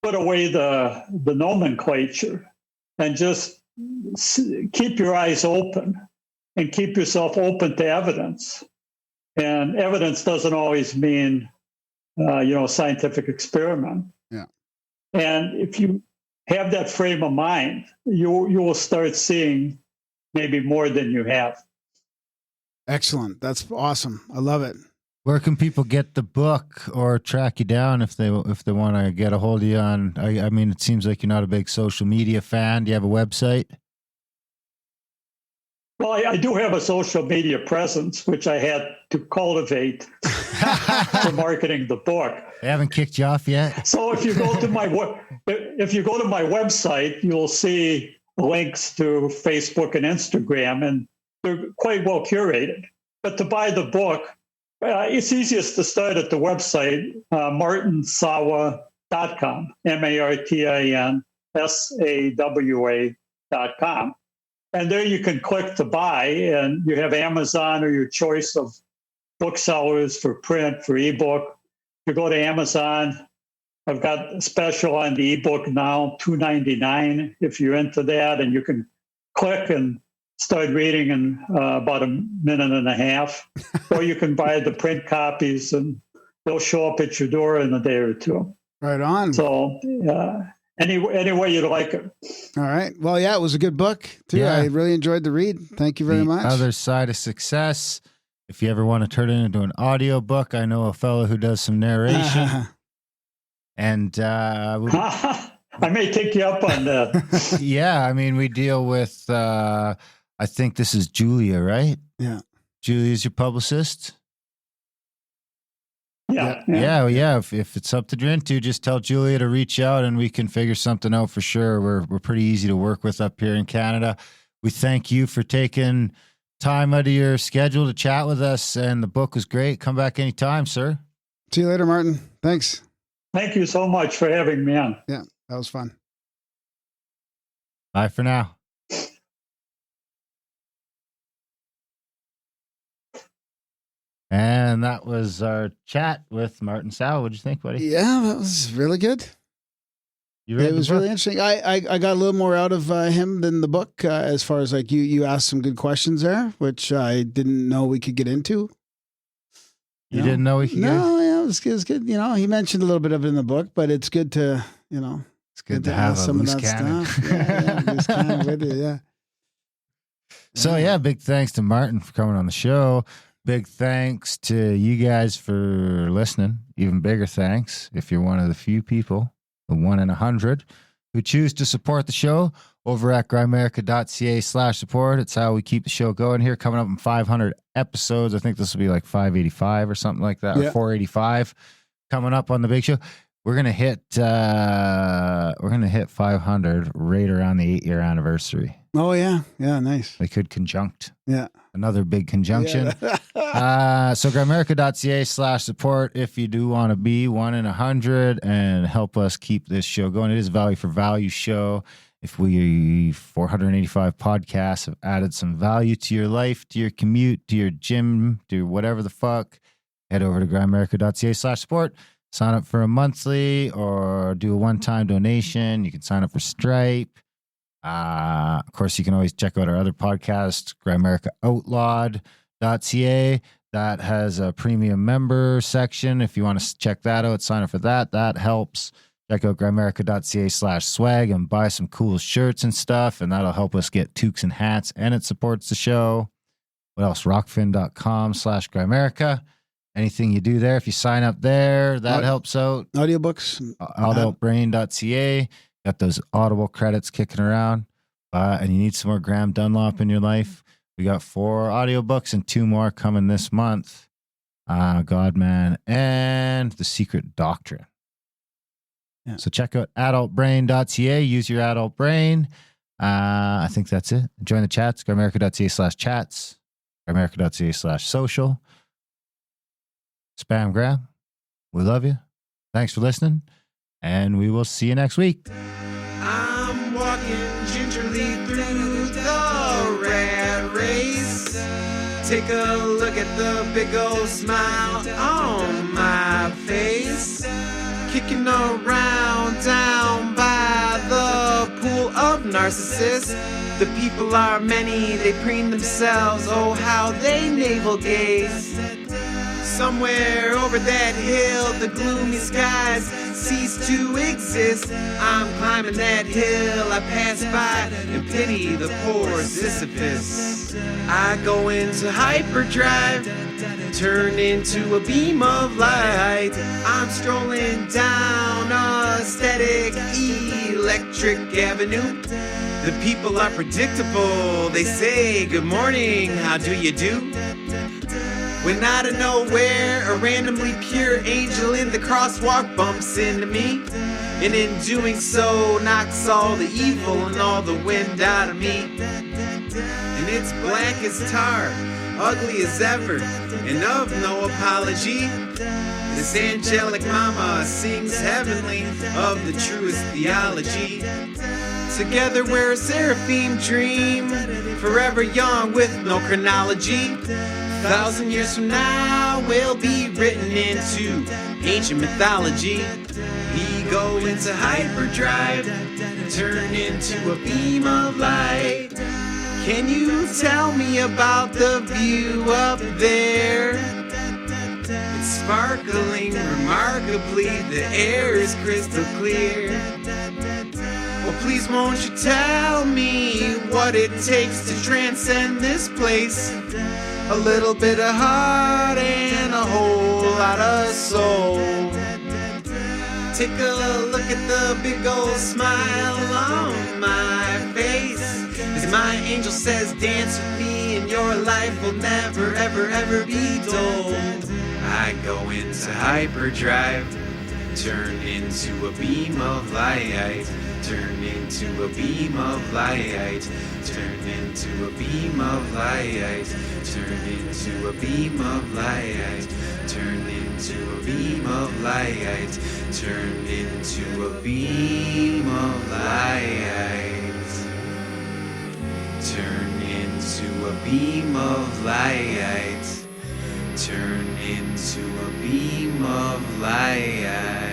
put away the nomenclature and just keep your eyes open and keep yourself open to evidence. And evidence doesn't always mean, scientific experiment. Yeah. And if you have that frame of mind, you will start seeing maybe more than you have. Excellent. That's awesome. I love it. Where can people get the book or track you down if they want to get a hold of you on? I mean, it seems like you're not a big social media fan. Do you have a website? Well, I do have a social media presence, which I had to cultivate for marketing the book. They haven't kicked you off yet. So if you go to my website, you'll see links to Facebook and Instagram, and they're quite well curated. But to buy the book, it's easiest to start at the website, martinsawa.com, MartinSawa.com. And there you can click to buy, and you have Amazon or your choice of booksellers for print, for ebook. You go to Amazon. I've got a special on the ebook now, $2.99 if you're into that, and you can click and start reading in about a minute and a half. Or you can buy the print copies, and they'll show up at your door in a day or two. Right on. So any way you'd like it. All right. Well, yeah, it was a good book too. Yeah. I really enjoyed the read. Thank you very The much. Other Side of Success. If you ever want to turn it into an audio book, I know a fellow who does some narration. And I may take you up on that. yeah, I mean, we deal with, I think this is Julia, right? Yeah. Julia's your publicist? Yeah. If it's something you're into, just tell Julia to reach out and we can figure something out for sure. We're pretty easy to work with up here in Canada. We thank you for taking time out of your schedule to chat with us, and the book was great. Come back anytime, sir. See you later, Martin. Thanks. Thank you so much for having me on. Yeah, that was fun. Bye for now. And that was our chat with Martin Sawa. What'd you think, buddy? Yeah, that was really good. You read It the was book? really interesting. I got a little more out of him than the book, as far as like you asked some good questions there, which I didn't know we could get into. You didn't know we could get? No, yeah, it was good. You know, he mentioned a little bit of it in the book, but it's good to, It's good to have ask a loose cannon. stuff. Yeah, loose cannon with you, yeah. So yeah, big thanks to Martin for coming on the show. Big thanks to you guys for listening. Even bigger thanks if you're one of the few people, the 1 in 100, who choose to support the show over at Grimerica.ca/support. It's how we keep the show going here. Coming up in 500 episodes. I think this will be like 585 or something like that, or 485 coming up on the big show. We're gonna hit 500 right around the 8-year anniversary. Oh yeah, nice. They could conjunct. Yeah, another big conjunction. Yeah. So Grimerica.ca/support if you do want to be 1 in 100 and help us keep this show going. It is a value for value show. If we 485 podcasts have added some value to your life, to your commute, to your gym, to whatever the fuck, head over to Grimerica.ca/support. Sign up for a monthly or do a one-time donation. You can sign up for Stripe. Of course, you can always check out our other podcast, Grimerica outlawed.ca. That has a premium member section. If you want to check that out, sign up for that. That helps. Check out Grimerica.ca/swag and buy some cool shirts and stuff, and that'll help us get toques and hats, and it supports the show. What else? Rokfin.com/Grimerica. Anything you do there, if you sign up there, that helps out. Audiobooks. Adultbrain.ca. Got those Audible credits kicking around. And you need some more Graham Dunlop in your life. We got 4 audiobooks and 2 more coming this month. Godman and The Secret Doctrine. Yeah. So check out adultbrain.ca. Use your adult brain. I think that's it. Join the chats. Grimerica.ca/chats. Grimerica.ca/social. Spam Graham. We love you. Thanks for listening. And we will see you next week. I'm walking gingerly through the rat race. Take a look at the big old smile on my face. Kicking around down by the pool of narcissists. The people are many, they preen themselves, oh how they navel gaze. Somewhere over that hill, the gloomy skies cease to exist. I'm climbing that hill, I pass by and pity the poor Sisyphus. I go into hyperdrive, turn into a beam of light. I'm strolling down a static electric avenue. The people are predictable, they say good morning, how do you do? When out of nowhere, a randomly pure angel in the crosswalk bumps into me. And in doing so, knocks all the evil and all the wind out of me. And it's black as tar, ugly as ever, and of no apology. This angelic mama sings heavenly of the truest theology. Together we're a seraphim dream, forever young with no chronology. 1,000 years from now we'll be written into ancient mythology. We go into hyperdrive, turn into a beam of light. Can you tell me about the view up there? It's sparkling remarkably, the air is crystal clear. Well, please won't you tell me what it takes to transcend this place? A little bit of heart and a whole lot of soul. Take a look at the big old smile on my face. As my angel says, dance with me and your life will never, ever, ever be dull. I go into hyperdrive, turn into a beam of light. Turn into a beam of light. Turn into a beam of light. Turn into a beam of light. Turn into a beam of light. Turn into a beam of light. Turn into a beam of light. Turn into a beam of light.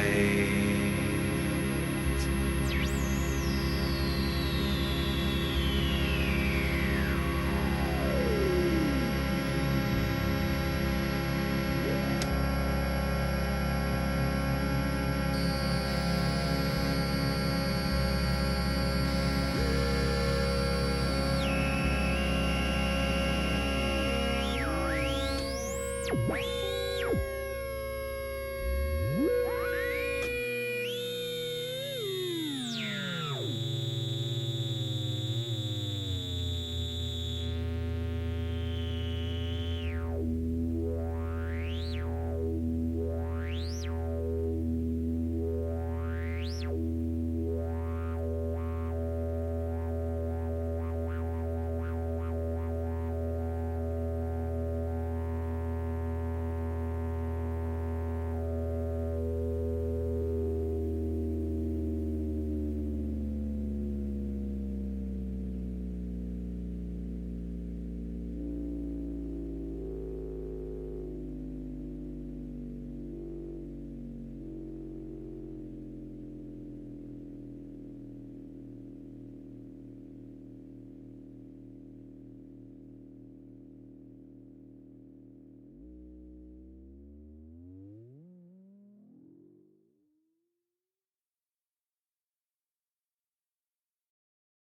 Bye.